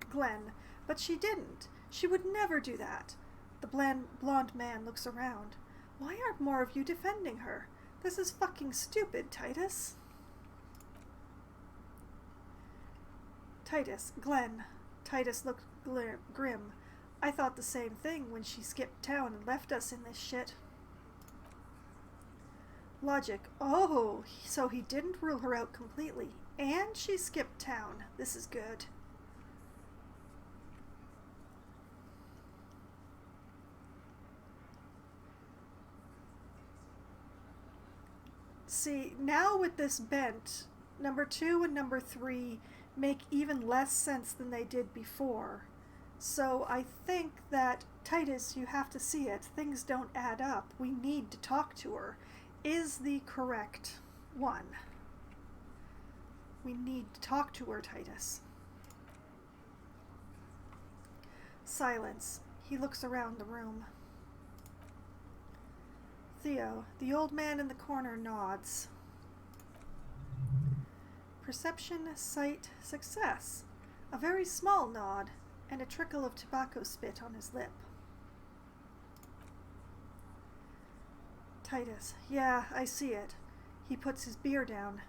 Glenn, but she didn't. She would never do that. The blonde man looks around. Why aren't more of you defending her? This is fucking stupid, Titus. Titus, Glenn. Titus looked grim. I thought the same thing when she skipped town and left us in this shit. Logic. Oh, so he didn't rule her out completely. And she skipped town. This is good. See, now with this bent, number 2 and number 3 make even less sense than they did before. So I think that, Titus, you have to see it. Things don't add up. We need to talk to her. Is the correct one. We need to talk to her, Titus. Silence. He looks around the room. Theo, the old man in the corner, nods. Perception, sight, success. A very small nod, and a trickle of tobacco spit on his lip. Titus, yeah, I see it. He puts his beer down.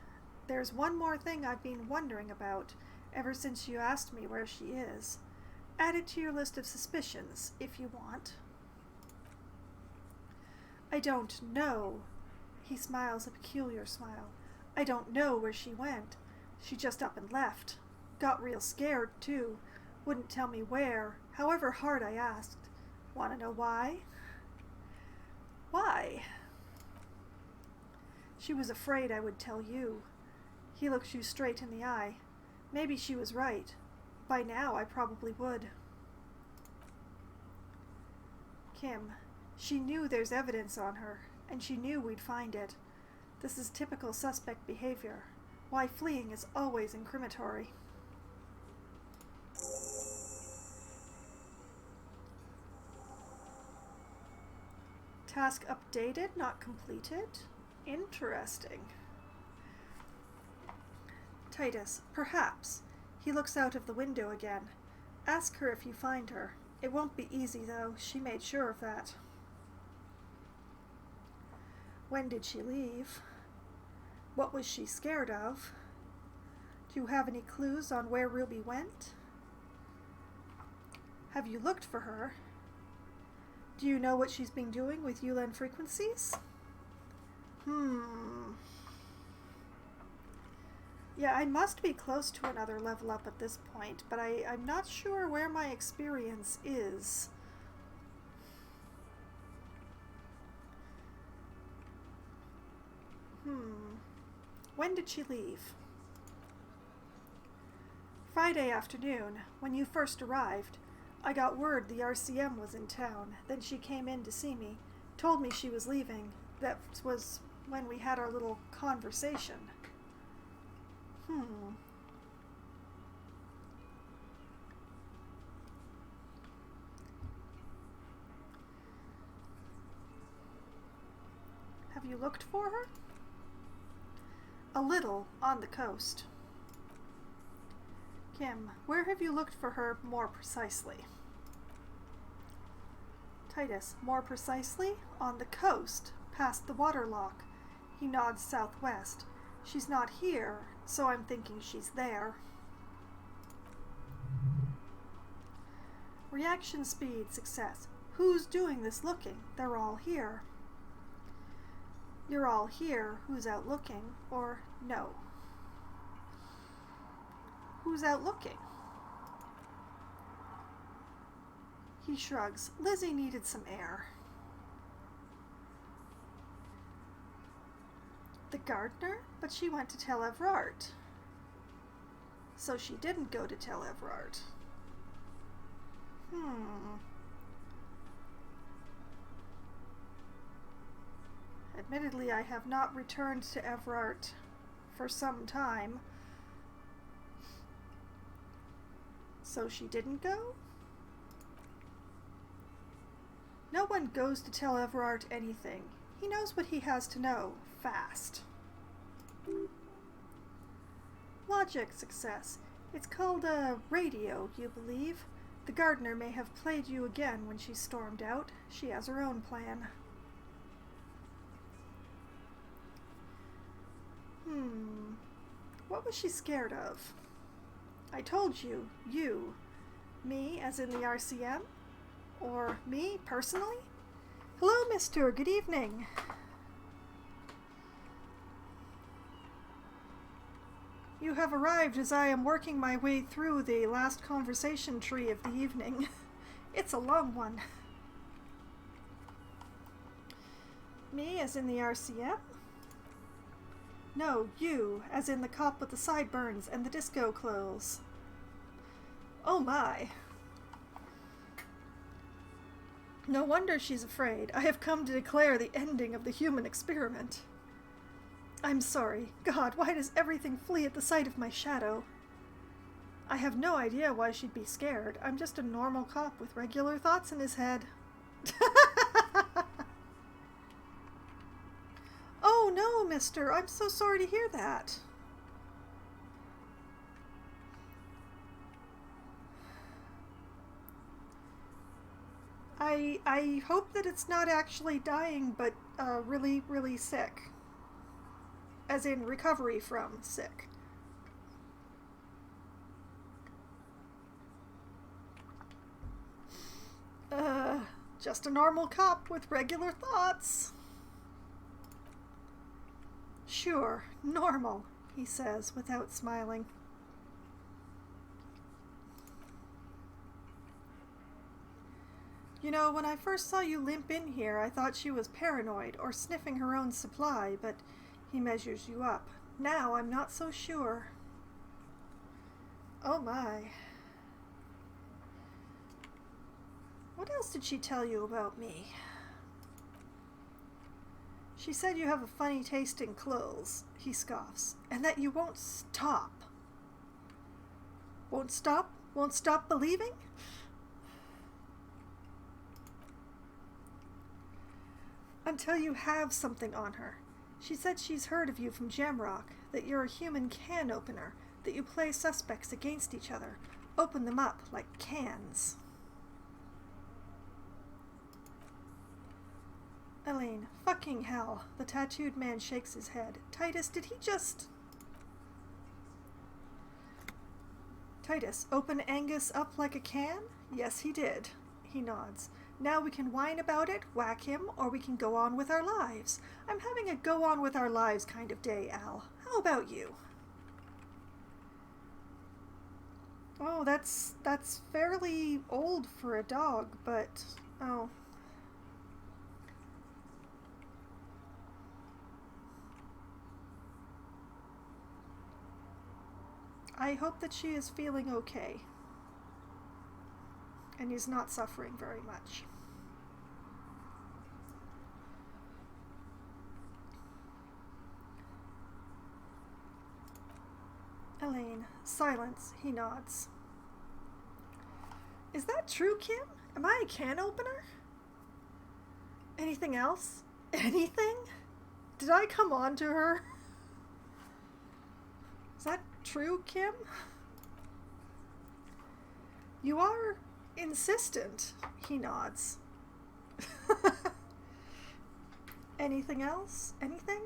There's one more thing I've been wondering about ever since you asked me where she is. Add it to your list of suspicions, if you want. I don't know. He smiles a peculiar smile. I don't know where she went. She just up and left. Got real scared, too. Wouldn't tell me where, however hard I asked. Want to know why? Why? She was afraid I would tell you. He looks you straight in the eye. Maybe she was right. By now I probably would. Kim, she knew there's evidence on her, and she knew we'd find it. This is typical suspect behavior. Why fleeing is always incriminatory. Task updated, not completed? Interesting. Titus, perhaps. He looks out of the window again. Ask her if you find her. It won't be easy, though. She made sure of that. When did she leave? What was she scared of? Do you have any clues on where Ruby went? Have you looked for her? Do you know what she's been doing with Yulen frequencies? Yeah, I must be close to another level up at this point, but I'm not sure where my experience is. When did she leave? Friday afternoon, when you first arrived. I got word the RCM was in town. Then she came in to see me, told me she was leaving. That was when we had our little conversation. Have you looked for her? A little, on the coast. Kim, where have you looked for her more precisely? Titus, more precisely? On the coast, past the waterlock. He nods southwest. She's not here, so I'm thinking she's there. Reaction speed, success. Who's doing this looking? They're all here. You're all here. Who's out looking? Or no. Who's out looking? He shrugs. Lizzie needed some air. The gardener? But she went to tell Evrart. So she didn't go to tell Evrart. Admittedly, I have not returned to Evrart for some time. So she didn't go? No one goes to tell Evrart anything. He knows what he has to know, fast. Logic, success. It's called a radio, you believe? The gardener may have played you again when she stormed out. She has her own plan. What was she scared of? I told you. You. Me, as in the RCM? Or me, personally? Hello, mister. Good evening. You have arrived as I am working my way through the last conversation tree of the evening. It's a long one. Me, as in the RCM? No, you, as in the cop with the sideburns and the disco clothes. Oh my. No wonder she's afraid. I have come to declare the ending of the human experiment. I'm sorry. God, why does everything flee at the sight of my shadow? I have no idea why she'd be scared. I'm just a normal cop with regular thoughts in his head. Oh no, mister. I'm so sorry to hear that. I hope that it's not actually dying, but really, really sick. As in recovery from sick. Just a normal cop with regular thoughts. Sure, normal, he says without smiling. You know, when I first saw you limp in here, I thought she was paranoid or sniffing her own supply, but he measures you up. Now I'm not so sure. Oh my. What else did she tell you about me? She said you have a funny taste in clothes, he scoffs, and that you won't stop. Won't stop? Won't stop believing? Until you have something on her. She said she's heard of you from Jamrock, that you're a human can opener, that you play suspects against each other, open them up like cans. Elaine, fucking hell. The tattooed man shakes his head. Titus, did he just... Titus, open Angus up like a can? Yes, he did. He nods. Now we can whine about it, whack him, or we can go on with our lives. I'm having a go on with our lives kind of day, Al. How about you? Oh, that's fairly old for a dog, but... oh. I hope that she is feeling okay. And is not suffering very much. Elaine. Silence. He nods. Is that true, Kim? Am I a can opener? Anything else? Anything? Did I come on to her? Is that true, Kim? You are insistent. He nods. Anything else? Anything?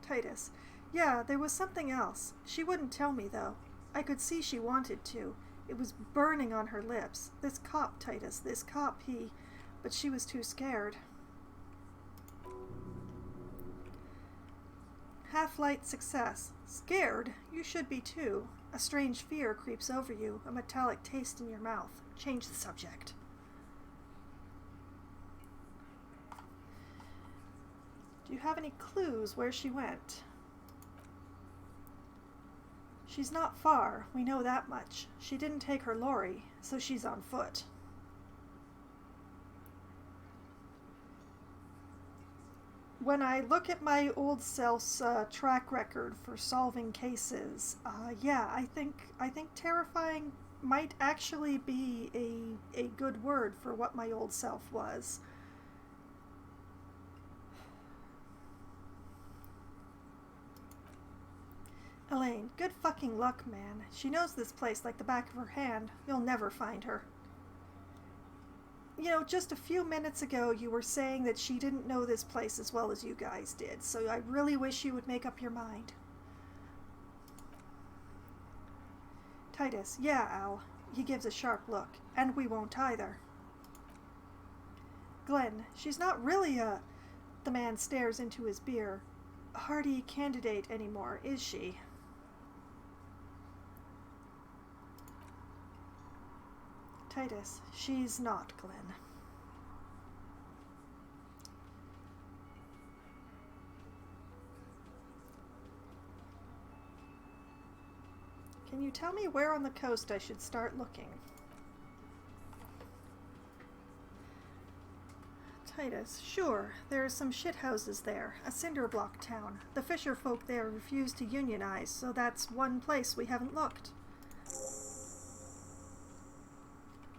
Titus. Yeah, there was something else. She wouldn't tell me, though. I could see she wanted to. It was burning on her lips. This cop, Titus, this cop, he... But she was too scared. Half-light success. Scared? You should be too. A strange fear creeps over you, a metallic taste in your mouth. Change the subject. Do you have any clues where she went? She's not far, we know that much. She didn't take her lorry, so she's on foot. When I look at my old self's track record for solving cases, yeah, I think terrifying might actually be a good word for what my old self was. Elaine, good fucking luck, man. She knows this place like the back of her hand. You'll never find her. You know, just a few minutes ago you were saying that she didn't know this place as well as you guys did, so I really wish you would make up your mind. Titus, yeah, Al. He gives a sharp look. And we won't either. Glenn, she's not really a... The man stares into his beer. A hardy candidate anymore, is she? Titus, she's not, Glenn. Can you tell me where on the coast I should start looking? Titus, sure. There are some shithouses there, a cinder block town. The fisher folk there refuse to unionize, so that's one place we haven't looked.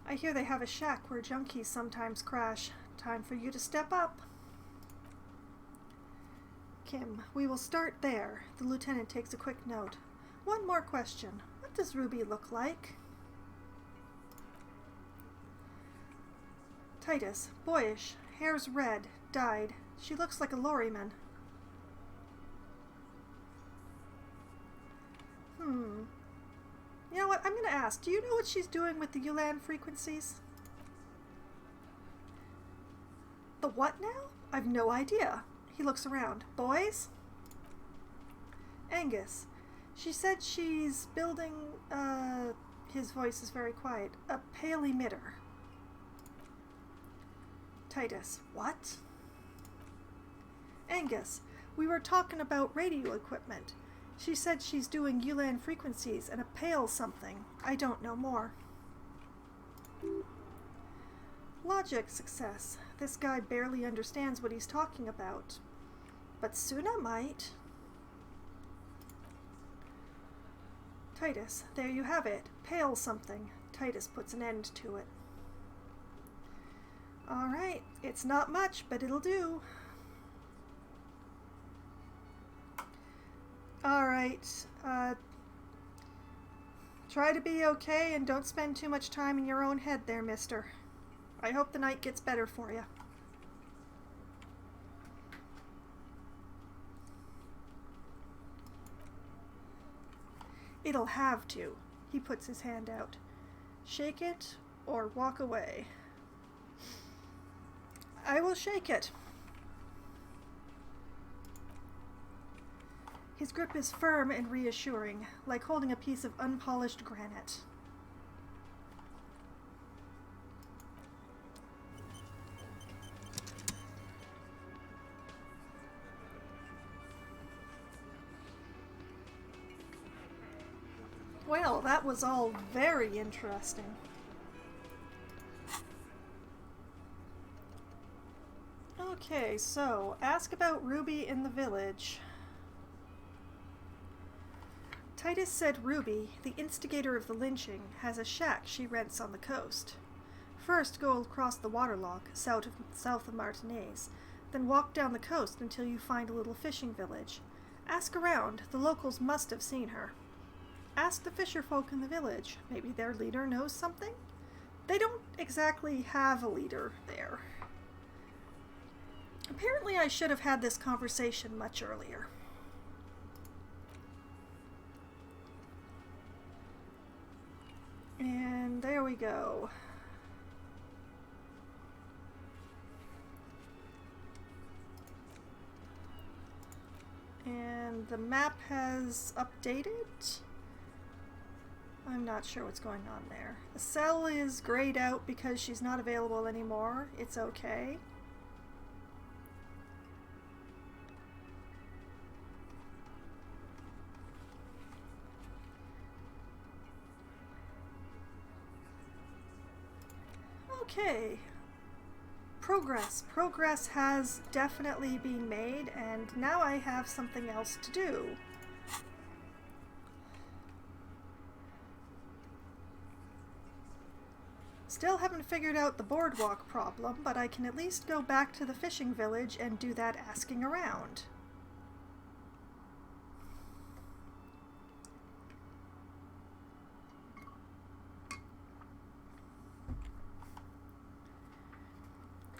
I hear they have a shack where junkies sometimes crash. Time for you to step up. Kim, we will start there. The lieutenant takes a quick note. One more question. What does Ruby look like? Titus, boyish, hair's red, dyed. She looks like a lorryman. You know what? I'm going to ask. Do you know what she's doing with the Ulan frequencies? The what now? I've no idea. He looks around. Boys? Angus. She said she's building, his voice is very quiet, a pale emitter. Titus. What? Angus. We were talking about radio equipment. She said she's doing Ulan frequencies and a pale something. I don't know more. Logic success. This guy barely understands what he's talking about. But Suna might. Titus, there you have it. Pale something. Titus puts an end to it. Alright, it's not much, but it'll do. Alright, try to be okay and don't spend too much time in your own head there, mister. I hope the night gets better for you. It'll have to. He puts his hand out. Shake it or walk away. I will shake it. His grip is firm and reassuring, like holding a piece of unpolished granite. Well, that was all very interesting. Okay, so ask about Ruby in the village. Titus said Ruby, the instigator of the lynching, has a shack she rents on the coast. First, go across the waterlock, south of Martinez, then walk down the coast until you find a little fishing village. Ask around, the locals must have seen her. Ask the fisher folk in the village, maybe their leader knows something? They don't exactly have a leader there. Apparently I should have had this conversation much earlier. And there we go. And the map has updated. I'm not sure what's going on there. Estelle is grayed out because she's not available anymore. It's okay. Okay. Progress. Progress has definitely been made, and now I have something else to do. Still haven't figured out the boardwalk problem, but I can at least go back to the fishing village and do that asking around.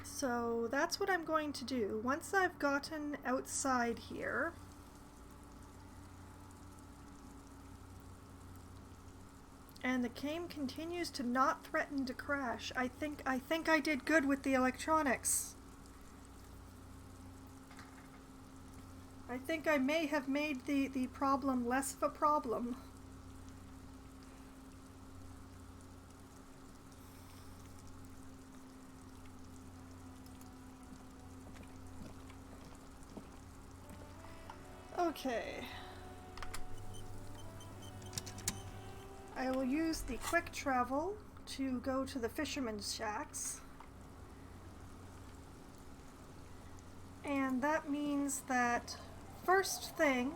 So that's what I'm going to do. Once I've gotten outside here, and the game continues to not threaten to crash, I think I did good with the electronics. I think I may have made the problem less of a problem. Okay. I will use the quick travel to go to the fisherman's shacks. And that means that first thing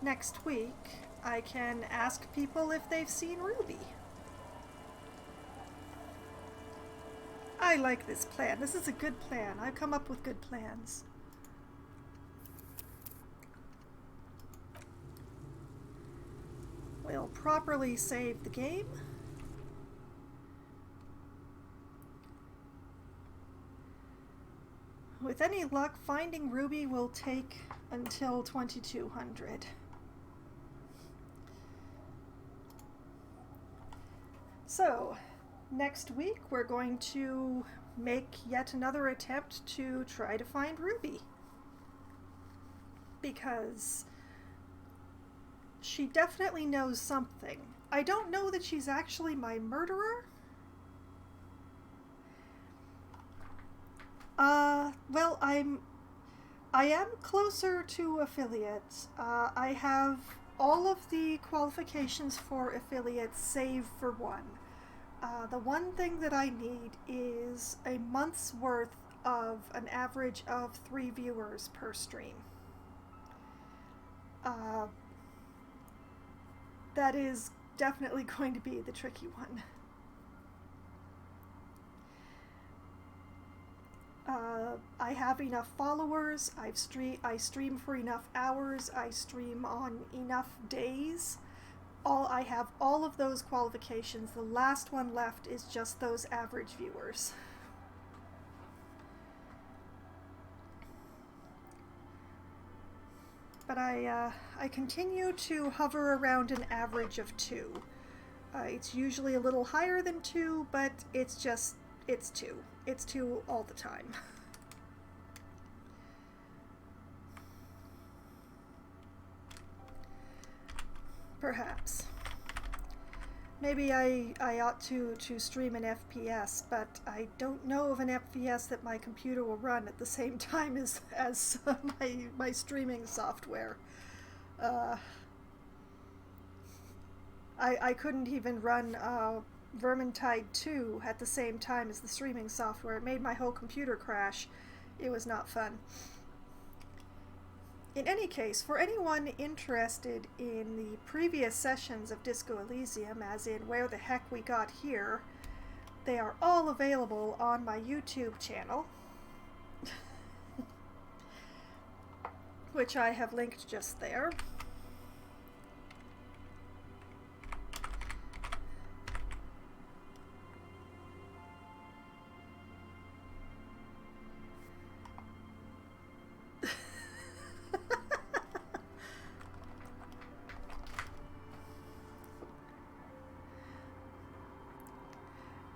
next week, I can ask people if they've seen Ruby. I like this plan. This is a good plan. I've come up with good plans. We'll properly save the game. With any luck, finding Ruby will take until 2200. So, next week we're going to make yet another attempt to try to find Ruby. Because she definitely knows something. I don't know that she's actually my murderer. Well, I am closer to affiliates. I have all of the qualifications for affiliates save for one. The one thing that I need is a month's worth of an average of 3 viewers per stream. That is definitely going to be the tricky one. I have enough followers, I stream for enough hours, I stream on enough days. I have all of those qualifications. The last one left is just those average viewers. but I continue to hover around an average of 2. It's usually a little higher than 2, but it's 2. It's 2 all the time. Perhaps. Maybe I ought to stream an FPS, but I don't know of an FPS that my computer will run at the same time as my streaming software. I couldn't even run Vermintide 2 at the same time as the streaming software. It made my whole computer crash. It was not fun. In any case, for anyone interested in the previous sessions of Disco Elysium, as in Where the Heck We Got Here, they are all available on my YouTube channel, which I have linked just there.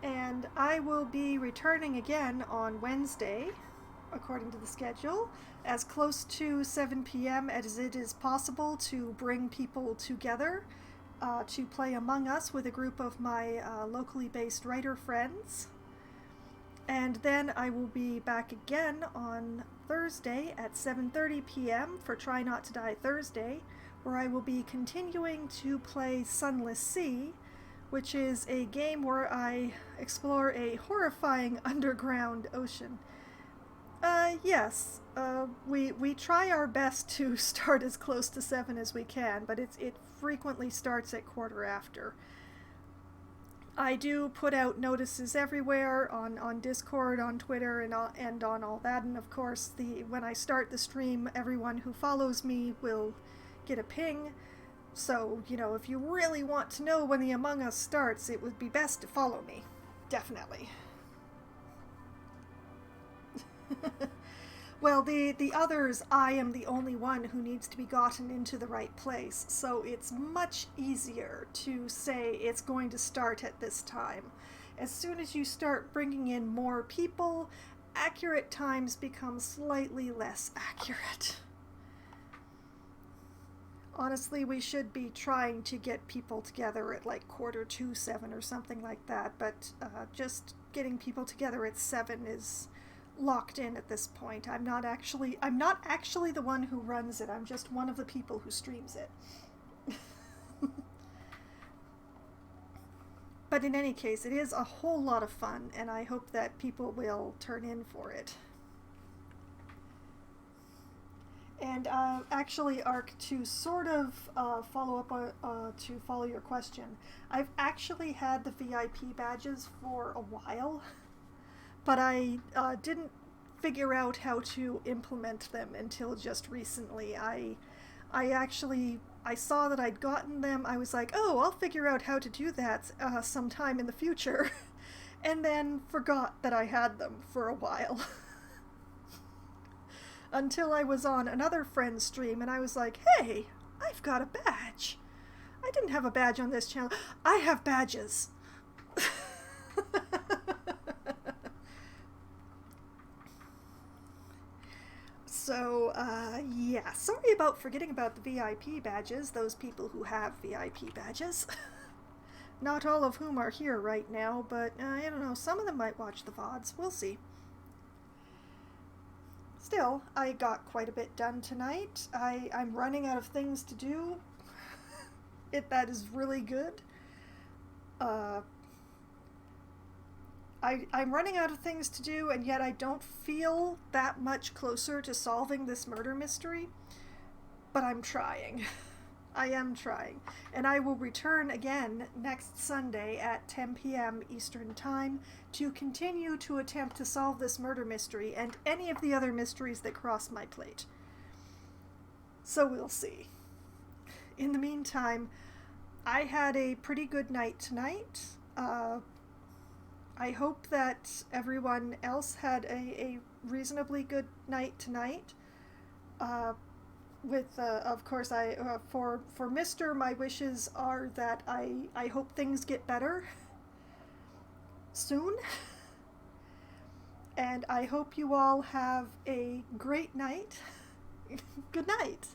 And I will be returning again on Wednesday, according to the schedule, as close to 7 p.m. as it is possible to bring people together to play Among Us with a group of my locally based writer friends. And then I will be back again on Thursday at 7:30 p.m. for Try Not to Die Thursday, where I will be continuing to play Sunless Sea, which is a game where I explore a horrifying underground ocean. Yes, we try our best to start as close to 7 as we can, but it frequently starts at quarter after. I do put out notices everywhere on Discord, on Twitter, and on all that, and of course, when I start the stream, everyone who follows me will get a ping. So, if you really want to know when the Among Us starts, it would be best to follow me. Definitely. Well, the others, I am the only one who needs to be gotten into the right place, so it's much easier to say it's going to start at this time. As soon as you start bringing in more people, accurate times become slightly less accurate. Honestly, we should be trying to get people together at like 6:45 or something like that, but just getting people together at 7 is locked in at this point. I'm not actually the one who runs it. I'm just one of the people who streams it. But in any case, it is a whole lot of fun, and I hope that people will turn in for it. And actually, Ark, to sort of follow up to follow your question, I've actually had the VIP badges for a while, but I didn't figure out how to implement them until just recently. I saw that I'd gotten them. I was like, oh, I'll figure out how to do that sometime in the future, and then forgot that I had them for a while. Until I was on another friend's stream, and I was like, hey, I've got a badge. I didn't have a badge on this channel. I have badges. So, yeah, sorry about forgetting about the VIP badges, those people who have VIP badges. Not all of whom are here right now, but I don't know, some of them might watch the VODs. We'll see. Still, I got quite a bit done tonight. I'm running out of things to do. That is really good. I'm running out of things to do, and yet I don't feel that much closer to solving this murder mystery. But I'm trying. I am trying. And I will return again next Sunday at 10 p.m. Eastern Time to continue to attempt to solve this murder mystery and any of the other mysteries that cross my plate. So we'll see. In the meantime, I had a pretty good night tonight. I hope that everyone else had a reasonably good night tonight. with of course I for Mr. my wishes are that I hope things get better soon. And I hope you all have a great night. Good night.